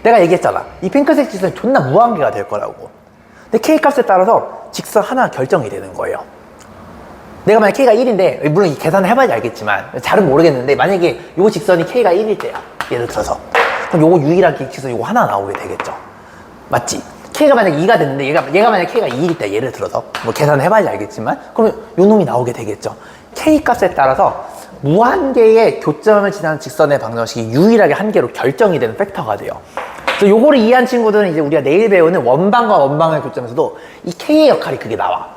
내가 얘기했잖아. 이 핑크색 직선이 존나 무한계가 될 거라고. 근데 K 값에 따라서 직선 하나 결정이 되는 거예요. 내가 만약 K가 1인데, 물론 이 계산을 해봐야지 알겠지만, 잘은 모르겠는데, 만약에 요 직선이 K가 1일 때야. 예를 들어서. 그럼 요거 유일한 직선 요거 하나 나오게 되겠죠. 맞지? K가 만약 2가 됐는데, 얘가 만약 K가 2일 때, 예를 들어서. 뭐 계산을 해봐야지 알겠지만, 그러면 요 놈이 나오게 되겠죠. K 값에 따라서 무한계의 교점을 지나는 직선의 방정식이 유일하게 한 개로 결정이 되는 팩터가 돼요. 그래서 요거를 이해한 친구들은 이제 우리가 내일 배우는 원방과 원방의 교점에서도 이 K의 역할이 그게 나와.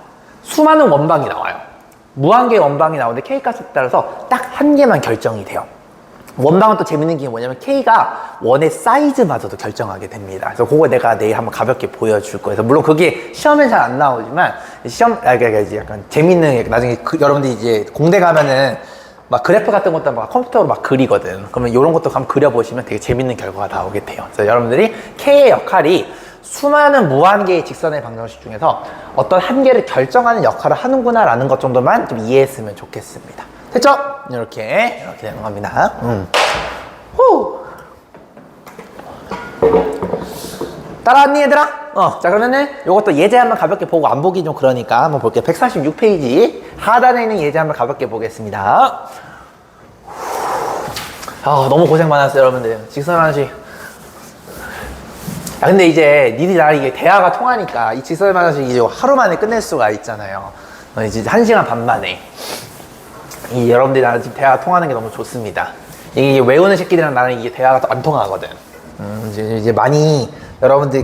수많은 원방이 나와요. 무한계의 원방이 나오는데 K 값에 따라서 딱 한 개만 결정이 돼요. 원방은 또 재밌는 게 뭐냐면 K가 원의 사이즈마저도 결정하게 됩니다. 그래서 그거 내가 내일 한번 가볍게 보여줄 거예요. 물론 그게 시험엔 잘 안 나오지만 그러니까 약간 재밌는, 나중에 여러분들이 이제 공대 가면은 막 그래프 같은 것도 막 컴퓨터로 막 그리거든. 그러면 이런 것도 한번 그려보시면 되게 재밌는 결과가 나오게 돼요. 그래서 여러분들이 K의 역할이 수많은 무한계의 직선의 방정식 중에서 어떤 한 개를 결정하는 역할을 하는구나 라는 것 정도만 좀 이해했으면 좋겠습니다. 됐죠? 이렇게 되는 겁니다. 후. 따라왔니 얘들아? 자, 그러면은 요것도 예제 한번 가볍게 보고 안 보기 좀 그러니까 한번 볼게요. 146페이지 하단에 있는 예제 한번 가볍게 보겠습니다. 너무 고생 많았어요, 여러분들. 직선방정식. 근데 이제 니들이 나랑 이게 대화가 통하니까 이 직선방정식 이제 하루 만에 끝낼 수가 있잖아요. 이제 1시간 반 만에. 여러분들이 나랑 지금 대화가 통하는 게 너무 좋습니다. 이게 외우는 새끼들이랑 나랑 이게 대화가 또 안 통하거든. 이제 많이 여러분들이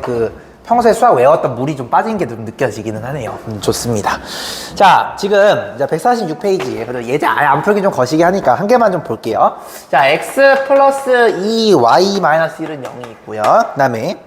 평소에 수학 외웠던 물이 좀 빠진 게 좀 느껴지기는 하네요. 좋습니다. 자, 지금 이제 146페이지에 그래도 예제 아예 안 풀기 좀 거시기 하니까 한 개만 좀 볼게요. 자, x 플러스 2y 마이너스 1은 0이 있고요. 그 다음에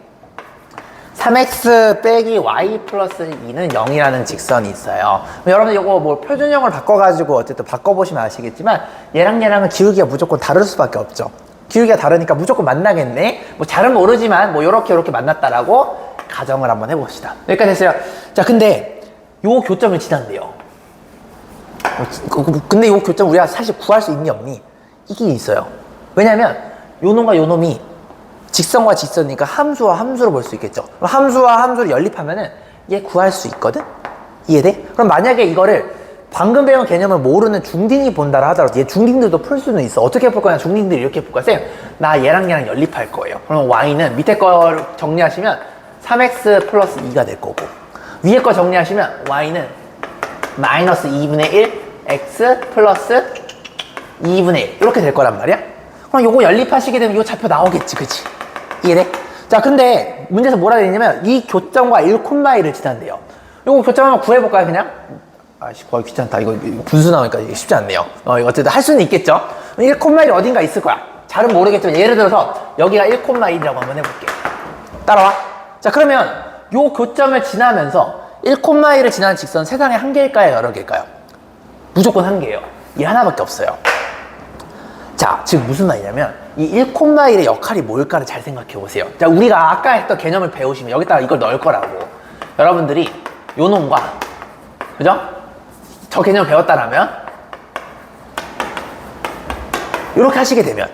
3x 빼기 y 플러스 2는 0이라는 직선이 있어요. 여러분들 이거 뭐 표준형을 바꿔가지고 어쨌든 바꿔보시면 아시겠지만 얘랑은 기울기가 무조건 다를 수밖에 없죠. 기울기가 다르니까 무조건 만나겠네. 뭐 잘은 모르지만 뭐 요렇게 만났다라고 가정을 한번 해봅시다. 여기까지 됐어요. 자, 근데 요 교점을 지난대요. 근데 요 교점 우리가 사실 구할 수 있니 없니? 이게 있어요. 왜냐면 요 놈과 요 놈이 직선과 직선이니까 함수와 함수로 볼 수 있겠죠. 그럼 함수와 함수를 연립하면은 얘 구할 수 있거든? 이해돼? 그럼 만약에 이거를 방금 배운 개념을 모르는 중딩이 본다라 하더라도 얘 중딩들도 풀 수는 있어. 어떻게 풀 거냐? 중딩들이 이렇게 풀 거야. 쌤, 나 얘랑 연립할 거예요. 그럼 y는 밑에 거 정리하시면 3x 플러스 2가 될 거고, 위에 거 정리하시면 y는 마이너스 2분의 1 x 플러스 2분의 1 이렇게 될 거란 말이야. 그럼 요거 연립하시게 되면 요 좌표 나오겠지, 그치? 이해돼? 자, 근데 문제에서 뭐라 되냐면 이 교점과 1,1을 지난대요. 요거 교점 한번 구해볼까요, 그냥? 아씨, 거의 귀찮다. 이거 분수 나오니까 이게 쉽지 않네요. 이거 어쨌든 할 수는 있겠죠? 1,1이 어딘가 있을 거야. 잘은 모르겠지만 예를 들어서 여기가 1,1이라고 한번 해볼게. 따라와. 자, 그러면 요 교점을 지나면서 1,1을 지나는 직선 세상에 한 개일까요? 여러 개일까요? 무조건 한 개예요. 얘 하나밖에 없어요. 자, 지금 무슨 말이냐면 이 1,1의 역할이 뭘까를 잘 생각해 보세요. 자, 우리가 아까 했던 개념을 배우시면 여기다가 이걸 넣을 거라고. 여러분들이 요 놈과, 그죠? 저 개념을 배웠다라면 이렇게 하시게 되면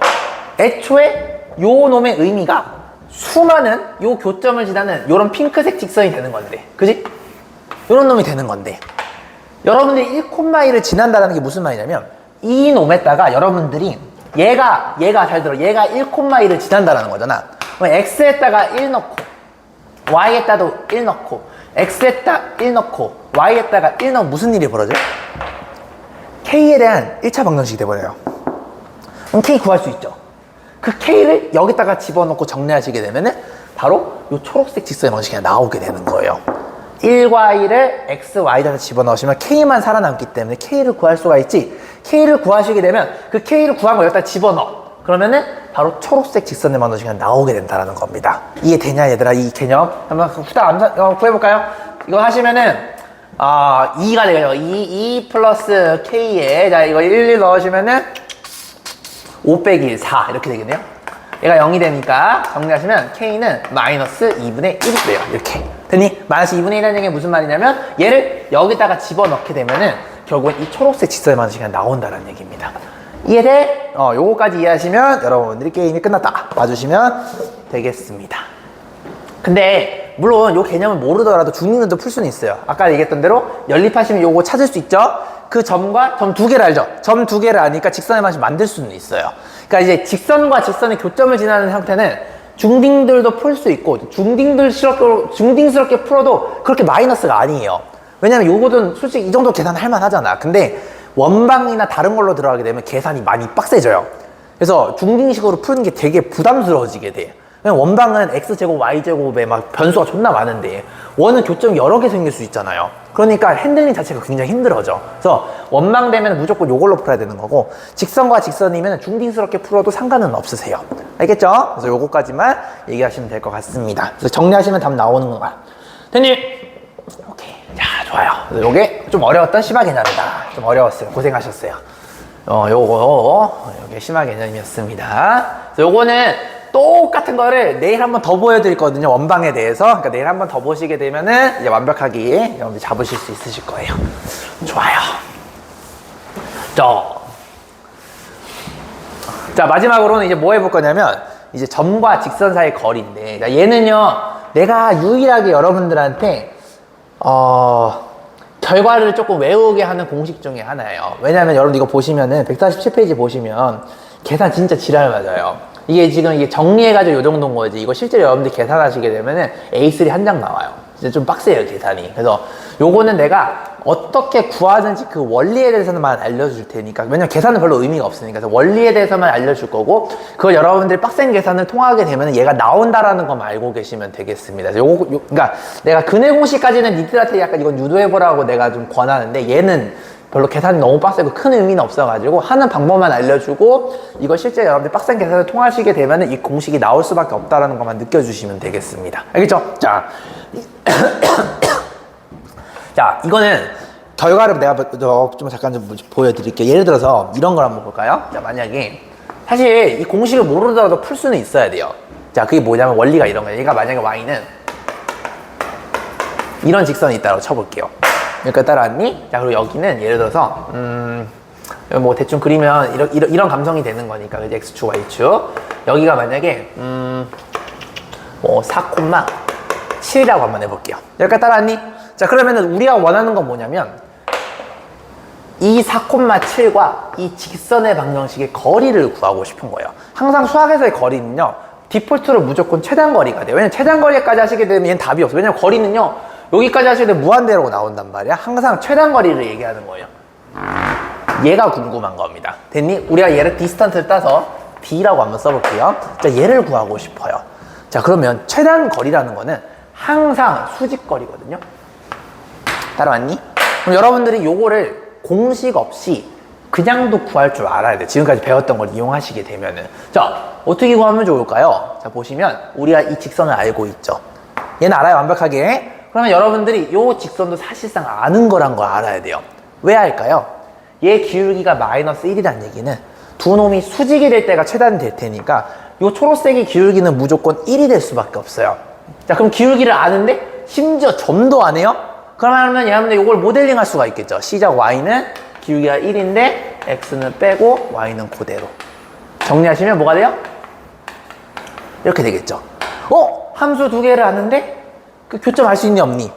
애초에 요 놈의 의미가 수많은 요 교점을 지나는 요런 핑크색 직선이 되는 건데, 그지? 요런 놈이 되는 건데, 여러분들이 1,1을 지난다는 게 무슨 말이냐면 이 놈에다가 여러분들이 얘가 잘 들어, 얘가 1,1을 지난다라는 거잖아. 그럼 x에다가 1 넣고 y에다도 1 넣고 x에다 1 넣고 y에다가 1 넣으면 무슨 일이 벌어져요? k에 대한 1차 방정식이 돼버려요. 그럼 k 구할 수 있죠. 그 k를 여기다가 집어넣고 정리하시게 되면은 바로 이 초록색 직선의 방식이 나오게 되는 거예요. 1과 1을 x, y에다 집어넣으시면 k만 살아남기 때문에 k를 구할 수가 있지. k를 구하시게 되면 그 k를 구한 걸 여기다 집어넣어. 그러면은 바로 초록색 직선의 방정식이 나오게 된다는 겁니다. 이해되냐 얘들아? 이 개념 한번 후딱 구해볼까요? 이거 하시면은 2가 되겠죠. 2 플러스 k에, 자, 이거 1 넣으시면은 5 빼기 1, 4 이렇게 되겠네요. 얘가 0이 되니까 정리하시면 k는 마이너스 2분의 1이 돼요. 이렇게 됐니? 마이너스 2분의 1이라는 게 무슨 말이냐면 얘를 여기다가 집어넣게 되면은 결국은 이 초록색 직선의 방정식이 나온다는 얘기입니다. 이해돼? 요거까지 이해하시면 여러분들이 게임이 끝났다 봐주시면 되겠습니다. 근데 물론 요 개념을 모르더라도 중딩들도 풀 수는 있어요. 아까 얘기했던 대로 연립하시면 요거 찾을 수 있죠. 그 점과 점 두 개를 알죠. 점 두 개를 아니까 직선의 방식 만들 수는 있어요. 그러니까 이제 직선과 직선의 교점을 지나는 형태는 중딩들도 풀 수 있고 중딩스럽게 풀어도 그렇게 마이너스가 아니에요. 왜냐면 요거는 솔직히 이 정도 계산 할 만하잖아. 근데 원방이나 다른 걸로 들어가게 되면 계산이 많이 빡세져요. 그래서 중딩식으로 푸는 게 되게 부담스러워지게 돼. 원방은 x제곱 y제곱에 막 변수가 존나 많은데 원은 교점이 여러 개 생길 수 있잖아요. 그러니까 핸들링 자체가 굉장히 힘들어져. 그래서 원방 되면 무조건 요걸로 풀어야 되는 거고, 직선과 직선이면 중딩스럽게 풀어도 상관은 없으세요. 알겠죠? 그래서 요거까지만 얘기하시면 될 것 같습니다. 그래서 정리하시면 답 나오는 거야. 됐니? 오케이. 자, 좋아요. 요게 좀 어려웠던 심화 개념이다. 좀 어려웠어요. 고생하셨어요. 요게 심화 개념이었습니다. 그래서 요거는 똑같은 거를 내일 한번 더 보여드리거든요. 원방에 대해서. 그러니까 내일 한번 더 보시게 되면은 이제 완벽하게 여러분들 잡으실 수 있으실 거예요. 좋아요. 자, 마지막으로는 이제 뭐 해볼 거냐면 이제 점과 직선 사이의 거리인데, 자, 얘는요 내가 유일하게 여러분들한테 결과를 조금 외우게 하는 공식 중에 하나예요. 왜냐면 여러분 이거 보시면은 147페이지 보시면 계산 진짜 지랄 맞아요. 이게 지금 이게 정리해가지고 요 정도인 거지. 이거 실제로 여러분들 계산하시게 되면은 A3 한 장 나와요. 진짜 좀 빡세요, 계산이. 그래서 요거는 내가 어떻게 구하는지 그 원리에 대해서만 알려줄 테니까. 왜냐면 계산은 별로 의미가 없으니까. 그래서 원리에 대해서만 알려줄 거고, 그걸 여러분들이 빡센 계산을 통하게 되면 얘가 나온다라는 것만 알고 계시면 되겠습니다. 그러니까 내가 근해 공식까지는 니들한테 약간 이건 유도해보라고 내가 좀 권하는데, 얘는 별로 계산이 너무 빡세고 큰 의미는 없어가지고 하는 방법만 알려주고, 이걸 실제 여러분들 빡센 계산을 통하시게 되면 이 공식이 나올 수밖에 없다는 것만 느껴주시면 되겠습니다. 알겠죠? 자, 자, 이거는 결과를 내가 좀 잠깐 좀 보여드릴게요. 예를 들어서 이런 걸 한번 볼까요? 자, 만약에 사실 이 공식을 모르더라도 풀 수는 있어야 돼요. 자, 그게 뭐냐면 원리가 이런 거예요. 얘가 만약에 y는 이런 직선이 있다고 쳐볼게요. 여기까지 따라왔니? 자, 그리고 여기는 예를 들어서 뭐 대충 그리면 이런 감성이 되는 거니까 그지? X축, Y축. 여기가 만약에 뭐 4,7이라고 한번 해볼게요. 여기까지 따라왔니? 자, 그러면은 우리가 원하는 건 뭐냐면 이 4,7과 이 직선의 방정식의 거리를 구하고 싶은 거예요. 항상 수학에서의 거리는요, 디폴트로 무조건 최단거리가 돼요. 왜냐면 최단거리까지 하시게 되면 얘는 답이 없어요. 왜냐면 거리는요, 여기까지 하시게 되면 무한대로 나온단 말이야. 항상 최단거리를 얘기하는 거예요. 얘가 궁금한 겁니다. 됐니? 우리가 얘를 디스턴트를 따서 D라고 한번 써볼게요. 자, 얘를 구하고 싶어요. 자, 그러면 최단거리라는 거는 항상 수직거리거든요. 따라왔니? 그럼 여러분들이 요거를 공식 없이 그냥도 구할 줄 알아야 돼. 지금까지 배웠던 걸 이용하시게 되면은. 자, 어떻게 구하면 좋을까요? 자, 보시면 우리가 이 직선을 알고 있죠. 얘는 알아요, 완벽하게. 그러면 여러분들이 요 직선도 사실상 아는 거란 걸 알아야 돼요. 왜 할까요? 얘 기울기가 마이너스 1이란 얘기는 두 놈이 수직이 될 때가 최단이 될 테니까 요 초록색의 기울기는 무조건 1이 될 수밖에 없어요. 자, 그럼 기울기를 아는데 심지어 점도 안 해요? 그러면 여러분들 이걸 모델링 할 수가 있겠죠. 시작 y는 기울기가 1인데 x는 빼고 y는 그대로. 정리하시면 뭐가 돼요? 이렇게 되겠죠. 함수 두 개를 아는데 그 교점 알 수 있니 없니?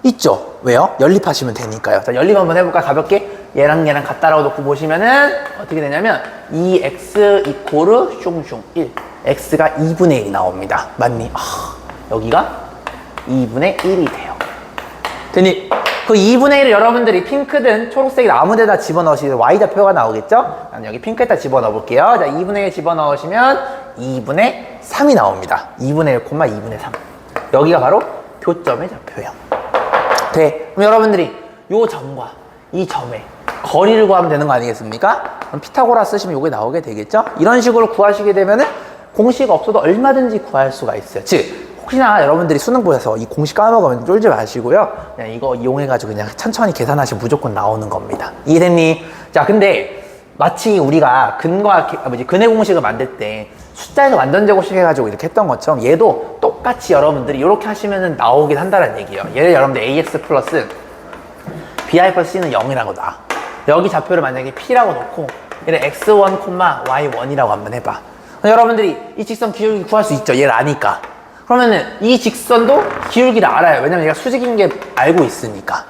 있죠. 왜요? 연립하시면 되니까요. 자, 연립 한번 해볼까? 가볍게 얘랑 얘랑 같다라고 놓고 보시면은 어떻게 되냐면 2x 이코르 슝슝 1, x가 2분의 1이 나옵니다. 맞니? 여기가 2분의 1이 돼요. 됐니? 그 2분의 1을 여러분들이 핑크든 초록색이든 아무 데다 집어넣으시면 y좌표가 나오겠죠? 난 여기 핑크에다 집어넣어 볼게요. 자, 2분의 1 집어넣으시면 2분의 3이 나옵니다. 2분의 1, 2분의 3. 여기가 바로 교점의 좌표예요. 돼. 그럼 여러분들이 요 점과 이 점의 거리를 구하면 되는 거 아니겠습니까? 그럼 피타고라 쓰시면 요게 나오게 되겠죠? 이런 식으로 구하시게 되면은 공식 없어도 얼마든지 구할 수가 있어요. 즉, 혹시나 여러분들이 수능 보셔서 이 공식 까먹으면 쫄지 마시고요. 그냥 이거 이용해가지고 그냥 천천히 계산하시면 무조건 나오는 겁니다. 이해됐니? 자, 근데 마치 우리가 근의 공식을 만들 때 숫자에서 완전 제곱식 해가지고 이렇게 했던 것처럼 얘도 똑같이 여러분들이 이렇게 하시면 나오긴 한다는 얘기예요. 얘를 여러분들 ax 플러스 bi 플러스 c는 0이라고 놔. 여기 좌표를 만약에 p라고 놓고 얘를 x1, y1이라고 한번 해봐. 여러분들이 이 직선 기울기 구할 수 있죠. 얘를 아니까. 그러면은 이 직선도 기울기를 알아요. 왜냐면 얘가 수직인 게 알고 있으니까.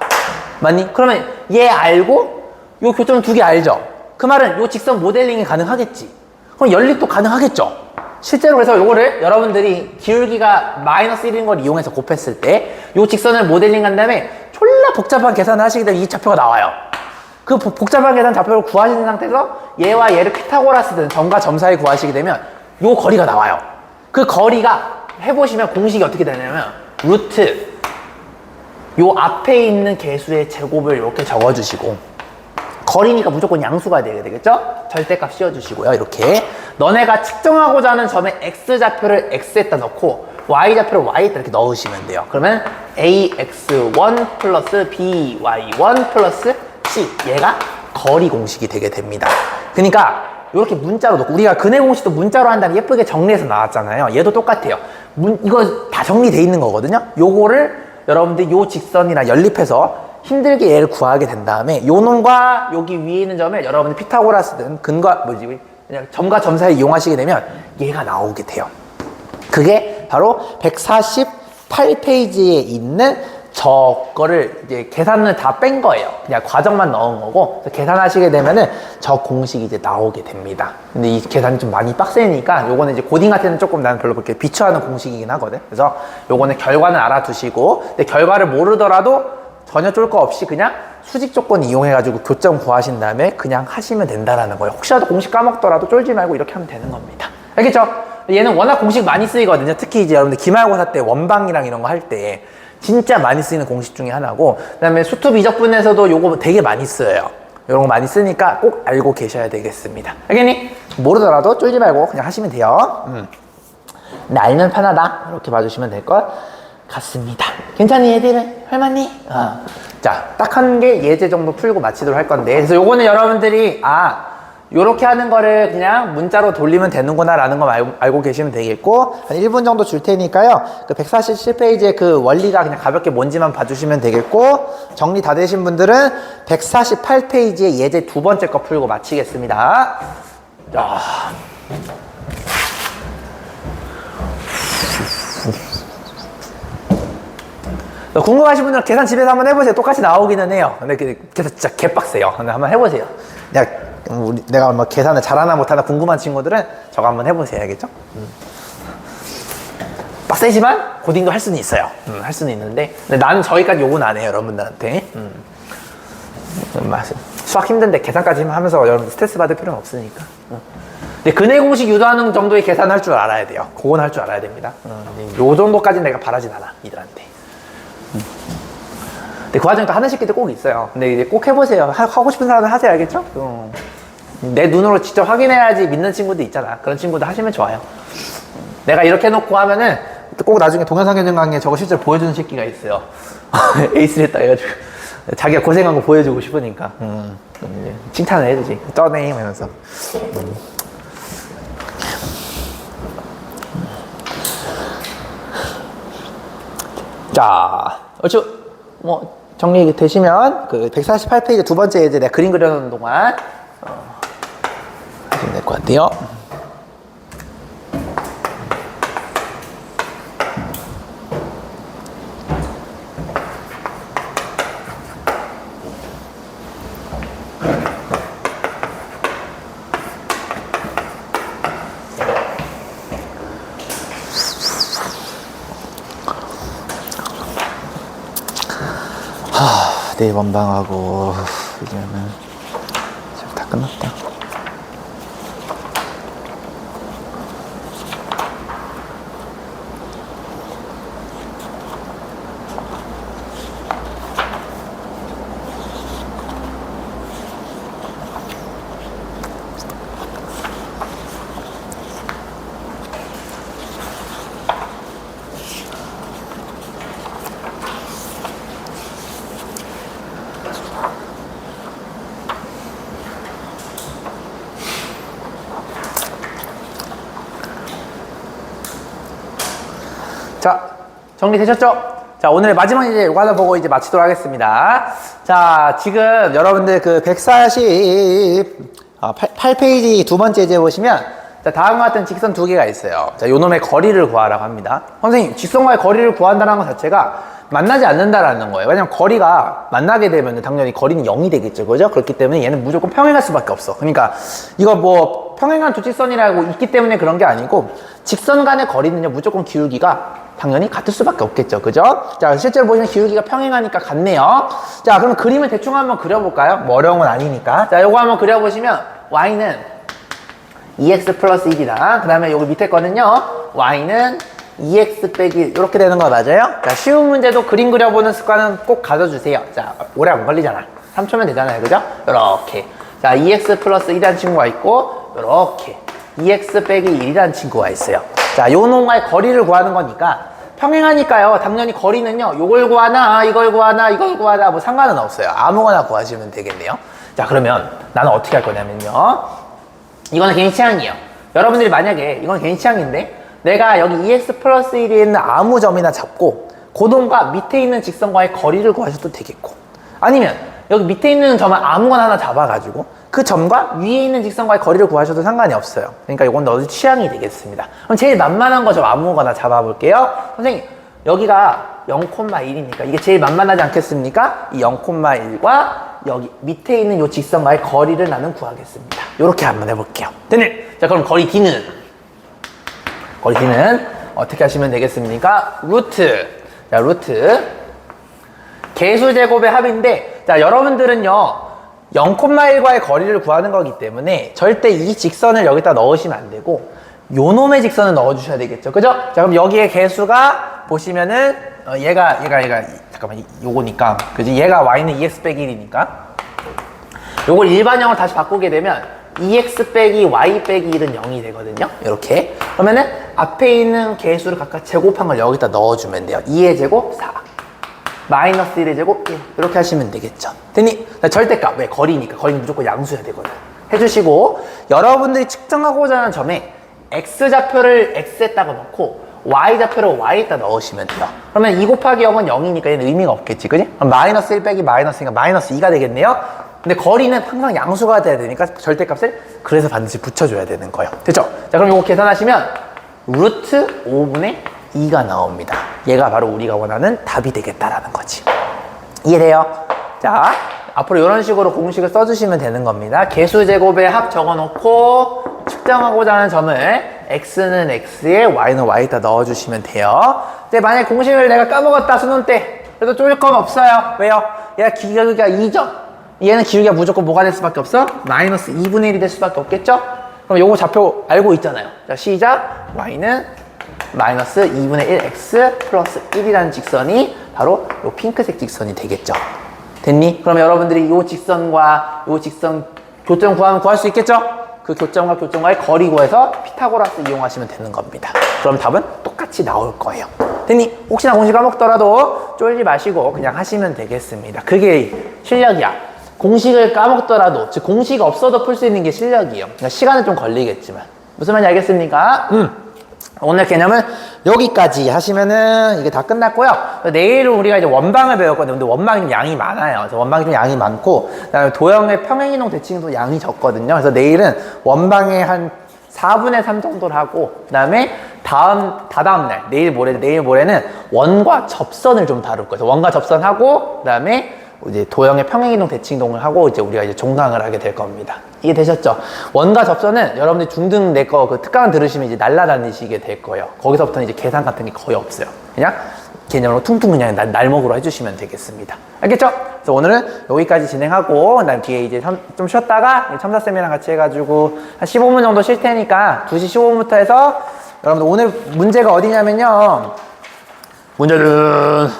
맞니? 그러면 얘 알고 요 교점 두 개 알죠? 그 말은 요 직선 모델링이 가능하겠지. 그럼 연립도 가능하겠죠? 실제로 그래서 요거를 여러분들이 기울기가 마이너스 1인 걸 이용해서 곱했을 때 요 직선을 모델링 한 다음에 졸라 복잡한 계산을 하시게 되면 이 좌표가 나와요. 그 복잡한 계산 좌표를 구하시는 상태에서 얘와 얘를 피타고라스든 점과 점 사이 구하시게 되면 요 거리가 나와요. 그 거리가 해보시면 공식이 어떻게 되냐면 루트 요 앞에 있는 개수의 제곱을 이렇게 적어주시고 거리니까 무조건 양수가 돼야 되겠죠? 절대값 씌워주시고요. 이렇게 너네가 측정하고자 하는 점의 x좌표를 x에다 넣고 y좌표를 y에다 이렇게 넣으시면 돼요. 그러면 ax1 플러스 by1 플러스 c 얘가 거리 공식이 되게 됩니다. 그러니까 이렇게 문자로 놓고 우리가 근의 공식도 문자로 한 다음에 예쁘게 정리해서 나왔잖아요. 얘도 똑같아요. 이거 다 정리돼 있는 거거든요. 요거를 여러분들 요 직선이랑 연립해서 힘들게 얘를 구하게 된 다음에 요 놈과 여기 위에 있는 점을 여러분들 피타고라스든 그냥 점과 점 사이 이용하시게 되면 얘가 나오게 돼요. 그게 바로 148페이지에 있는 저거를 이제 계산을 다 뺀 거예요. 그냥 과정만 넣은 거고 계산하시게 되면은 저 공식이 이제 나오게 됩니다. 근데 이 계산이 좀 많이 빡세니까 요거는 이제 고딩 같은 데는 조금 나는 별로 그렇게 비추하는 공식이긴 하거든. 그래서 요거는 결과는 알아두시고 근데 결과를 모르더라도 전혀 쫄 거 없이 그냥 수직 조건 이용해가지고 교점 구하신 다음에 그냥 하시면 된다라는 거예요. 혹시라도 공식 까먹더라도 쫄지 말고 이렇게 하면 되는 겁니다. 알겠죠? 얘는 워낙 공식 많이 쓰이거든요. 특히 이제 여러분들 기말고사 때 원방이랑 이런 거 할 때 진짜 많이 쓰이는 공식 중에 하나고 그 다음에 수투 비적분에서도 요거 되게 많이 써요. 이런 거 많이 쓰니까 꼭 알고 계셔야 되겠습니다. 알겠니? 모르더라도 쫄지 말고 그냥 하시면 돼요. 근데 알면 편하다 이렇게 봐주시면 될 것 같습니다. 괜찮니 얘들은? 할만니? 자, 딱 한 개 예제 정도 풀고 마치도록 할 건데 그래서 요거는 여러분들이 요렇게 하는 거를 그냥 문자로 돌리면 되는구나 라는 거 알고 계시면 되겠고, 한 1분 정도 줄 테니까요, 그 147페이지의 그 원리가 그냥 가볍게 뭔지만 봐주시면 되겠고, 정리 다 되신 분들은 148페이지의 예제 두 번째 거 풀고 마치겠습니다. 자. 궁금하신 분들은 계산 집에서 한번 해보세요. 똑같이 나오기는 해요. 근데 계산 진짜 개빡세요. 근데 한번 해보세요. 내가 뭐 계산을 잘하나 못하나 궁금한 친구들은 저거 한번 해보세요. 알겠죠? 빡세지만 고딩도 할 수는 있어요. 할 수는 있는데, 근데 나는 저기까지 요구는 안 해요. 여러분들한테. 수학 힘든데 계산까지 하면서 여러분 스트레스 받을 필요는 없으니까. 근데 근해 공식 유도하는 정도의 계산을 할 줄 알아야 돼요. 그건 할 줄 알아야 됩니다. 요 정도까지는 내가 바라진 않아, 이들한테. 근데 그 과정에 또 하는 새끼들 꼭 있어요. 근데 이제 꼭 해보세요. 하고 싶은 사람은 하세요. 알겠죠? 내 눈으로 직접 확인해야지 믿는 친구도 있잖아. 그런 친구들 하시면 좋아요. 내가 이렇게 해놓고 하면은 꼭 나중에 동영상 견적 강의에 저거 실제로 보여주는 새끼가 있어요. 에이스를 했다 해가지고 자기가 고생한 거 보여주고 싶으니까 칭찬을 해주지. 떠네 하면서. 자, 얼추 뭐 정리 되시면 그 148페이지 두 번째 예제 내가 그림 그려놓는 동안 하시면 될 것 같아요. 내일 원방하고 이제는 다 끝났다. 자, 정리되셨죠? 자, 오늘의 마지막 이제 요거 하나 보고 이제 마치도록 하겠습니다. 자, 지금 여러분들 그 148페이지 두 번째 예제 보시면, 자, 다음과 같은 직선 두 개가 있어요. 자, 요놈의 거리를 구하라고 합니다. 선생님, 직선과의 거리를 구한다는 것 자체가 만나지 않는다라는 거예요. 왜냐면 거리가 만나게 되면 당연히 거리는 0이 되겠죠. 그죠? 그렇기 때문에 얘는 무조건 평행할 수밖에 없어. 그러니까 이거 뭐 평행한 두 직선이라고 있기 때문에 그런 게 아니고 직선 간의 거리는요, 무조건 기울기가 당연히 같을 수밖에 없겠죠. 그죠? 자, 실제로 보시면 기울기가 평행하니까 같네요. 자, 그러면 그림을 대충 한번 그려볼까요? 뭐 어려운 건 아니니까. 자, 요거 한번 그려보시면 y는 2x 플러스 1이다. 그 다음에 여기 밑에 거는요, y는 2x 빼기 이렇게 되는 거 맞아요? 자, 쉬운 문제도 그림 그려보는 습관은 꼭 가져주세요. 자, 오래 안 걸리잖아. 3초면 되잖아요. 그죠? 요렇게. 자, 2x 플러스 1이라는 친구가 있고 요렇게 2x 빼기 1이라는 친구가 있어요. 자, 요 놈과의 거리를 구하는 거니까 평행하니까요. 당연히 거리는요, 요걸 구하나 이걸 구하나 이걸 구하나 뭐 상관은 없어요. 아무거나 구하시면 되겠네요. 자, 그러면 나는 어떻게 할 거냐면요, 이거는 개인 취향이에요. 여러분들이 만약에 이건 개인 취향인데 내가 여기 2x 플러스 1에 있는 아무 점이나 잡고 고동과 밑에 있는 직선과의 거리를 구하셔도 되겠고, 아니면 여기 밑에 있는 점을 아무거나 하나 잡아가지고 그 점과 위에 있는 직선과의 거리를 구하셔도 상관이 없어요. 그러니까 이건 너희 취향이 되겠습니다. 그럼 제일 만만한 거 좀 아무거나 잡아볼게요. 선생님, 여기가 0,1이니까 이게 제일 만만하지 않겠습니까? 이 0,1과 여기 밑에 있는 이 직선과의 거리를 나는 구하겠습니다. 이렇게 한번 해볼게요. 됐네. 자, 그럼 거리 D는 어떻게 하시면 되겠습니까? 루트. 자, 루트 개수 제곱의 합인데, 자, 여러분들은요 0,1과의 거리를 구하는 거기 때문에 절대 이 직선을 여기다 넣으시면 안 되고 요 놈의 직선을 넣어주셔야 되겠죠. 그죠? 자, 그럼 여기에 개수가 보시면은 얘가 잠깐만, 요거니까, 그지? 얘가 y는 2x 빼기 1이니까 요걸 일반형을 다시 바꾸게 되면 2x 빼기 y 빼기 1은 0이 되거든요. 이렇게. 그러면은 앞에 있는 개수를 각각 제곱한 걸 여기다 넣어주면 돼요. 2의 제곱 4, 마이너스 1의 제곱 1, 이렇게 하시면 되겠죠. 됐니? 절대값, 왜? 거리니까. 거리는 무조건 양수해야 되거든. 해주시고, 여러분들이 측정하고자 하는 점에 x좌표를 x에다가 넣고 y좌표를 y에다 넣으시면 돼요. 그러면 2 곱하기 0은 0이니까 얘는 의미가 없겠지, 그지? 그럼 마이너스 1 빼기 마이너스니까 마이너스 2가 되겠네요. 근데 거리는 항상 양수가 돼야 되니까 절대값을 그래서 반드시 붙여줘야 되는 거예요. 됐죠? 자, 그럼 이거 계산하시면 루트 5분의 2가 나옵니다. 얘가 바로 우리가 원하는 답이 되겠다라는 거지. 이해돼요? 자, 앞으로 이런 식으로 공식을 써주시면 되는 겁니다. 개수제곱의 합 적어놓고 측정하고자 하는 점을 x는 x에 y는 y에다 넣어주시면 돼요. 근데 만약에 공식을 내가 까먹었다 수능 때 그래도 쫄 건 없어요. 왜요? 얘가 기울기가 2점, 얘는 기울기가 무조건 뭐가 될 수밖에 없어? 마이너스 2분의 1이 될 수밖에 없겠죠? 그럼 요거 좌표 알고 있잖아요. 자, 시작. y는 마이너스 2분의 1 x 플러스 1이라는 직선이 바로 요 핑크색 직선이 되겠죠. 됐니? 그러면 여러분들이 요 직선과 요 직선 교점 구하면 구할 수 있겠죠? 그 교점과 교점과의 거리 구해서 피타고라스 이용하시면 되는 겁니다. 그럼 답은 똑같이 나올 거예요. 됐니? 혹시나 공식 까먹더라도 쫄지 마시고 그냥 하시면 되겠습니다. 그게 실력이야. 공식을 까먹더라도, 즉 공식이 없어도 풀 수 있는 게 실력이에요. 그러니까 시간은 좀 걸리겠지만. 무슨 말인지 알겠습니까? 오늘 개념은 여기까지 하시면은 이게 다 끝났고요. 내일은 우리가 이제 원방을 배웠거든요. 근데 원방이 좀 양이 많아요. 그래서 원방이 좀 양이 많고, 그다음에 도형의 평행이동 대칭도 양이 적거든요. 그래서 내일은 원방의 한 4분의 3 정도를 하고, 그다음에 다다음 날, 내일 모레는 원과 접선을 좀 다룰 거예요. 원과 접선하고, 그다음에 이제 도형의 평행이동 대칭동을 하고 이제 우리가 이제 종강을 하게 될 겁니다. 이해 되셨죠? 원과 접선은 여러분들이 중등 내 거 그 특강 들으시면 이제 날라다니시게 될 거예요. 거기서부터는 이제 계산 같은 게 거의 없어요. 그냥 개념으로 퉁퉁 그냥 날먹으로 해주시면 되겠습니다. 알겠죠? 그래서 오늘은 여기까지 진행하고 난 뒤에 이제 좀 쉬었다가 첨사쌤이랑 같이 해가지고 한 15분 정도 쉴 테니까 2시 15분부터 해서 여러분들 오늘 문제가 어디냐면요. 문제는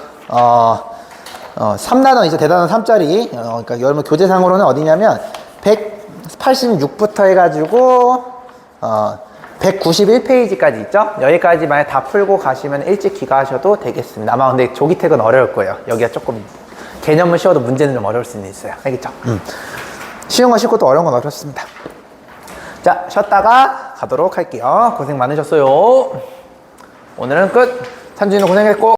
3단원 이제 대단원 3짜리 그러니까 여러분 교재상으로는 어디냐면 186부터 해가지고 191페이지까지 있죠. 여기까지 만약 다 풀고 가시면 일찍 귀가하셔도 되겠습니다. 아마 근데 조기택은 어려울 거예요. 여기가 조금 개념은 쉬워도 문제는 좀 어려울 수는 있어요. 알겠죠? 쉬운 건 쉽고 또 어려운 건 어렵습니다. 자, 쉬었다가 가도록 할게요. 고생 많으셨어요. 오늘은 끝. 찬준이는 고생했고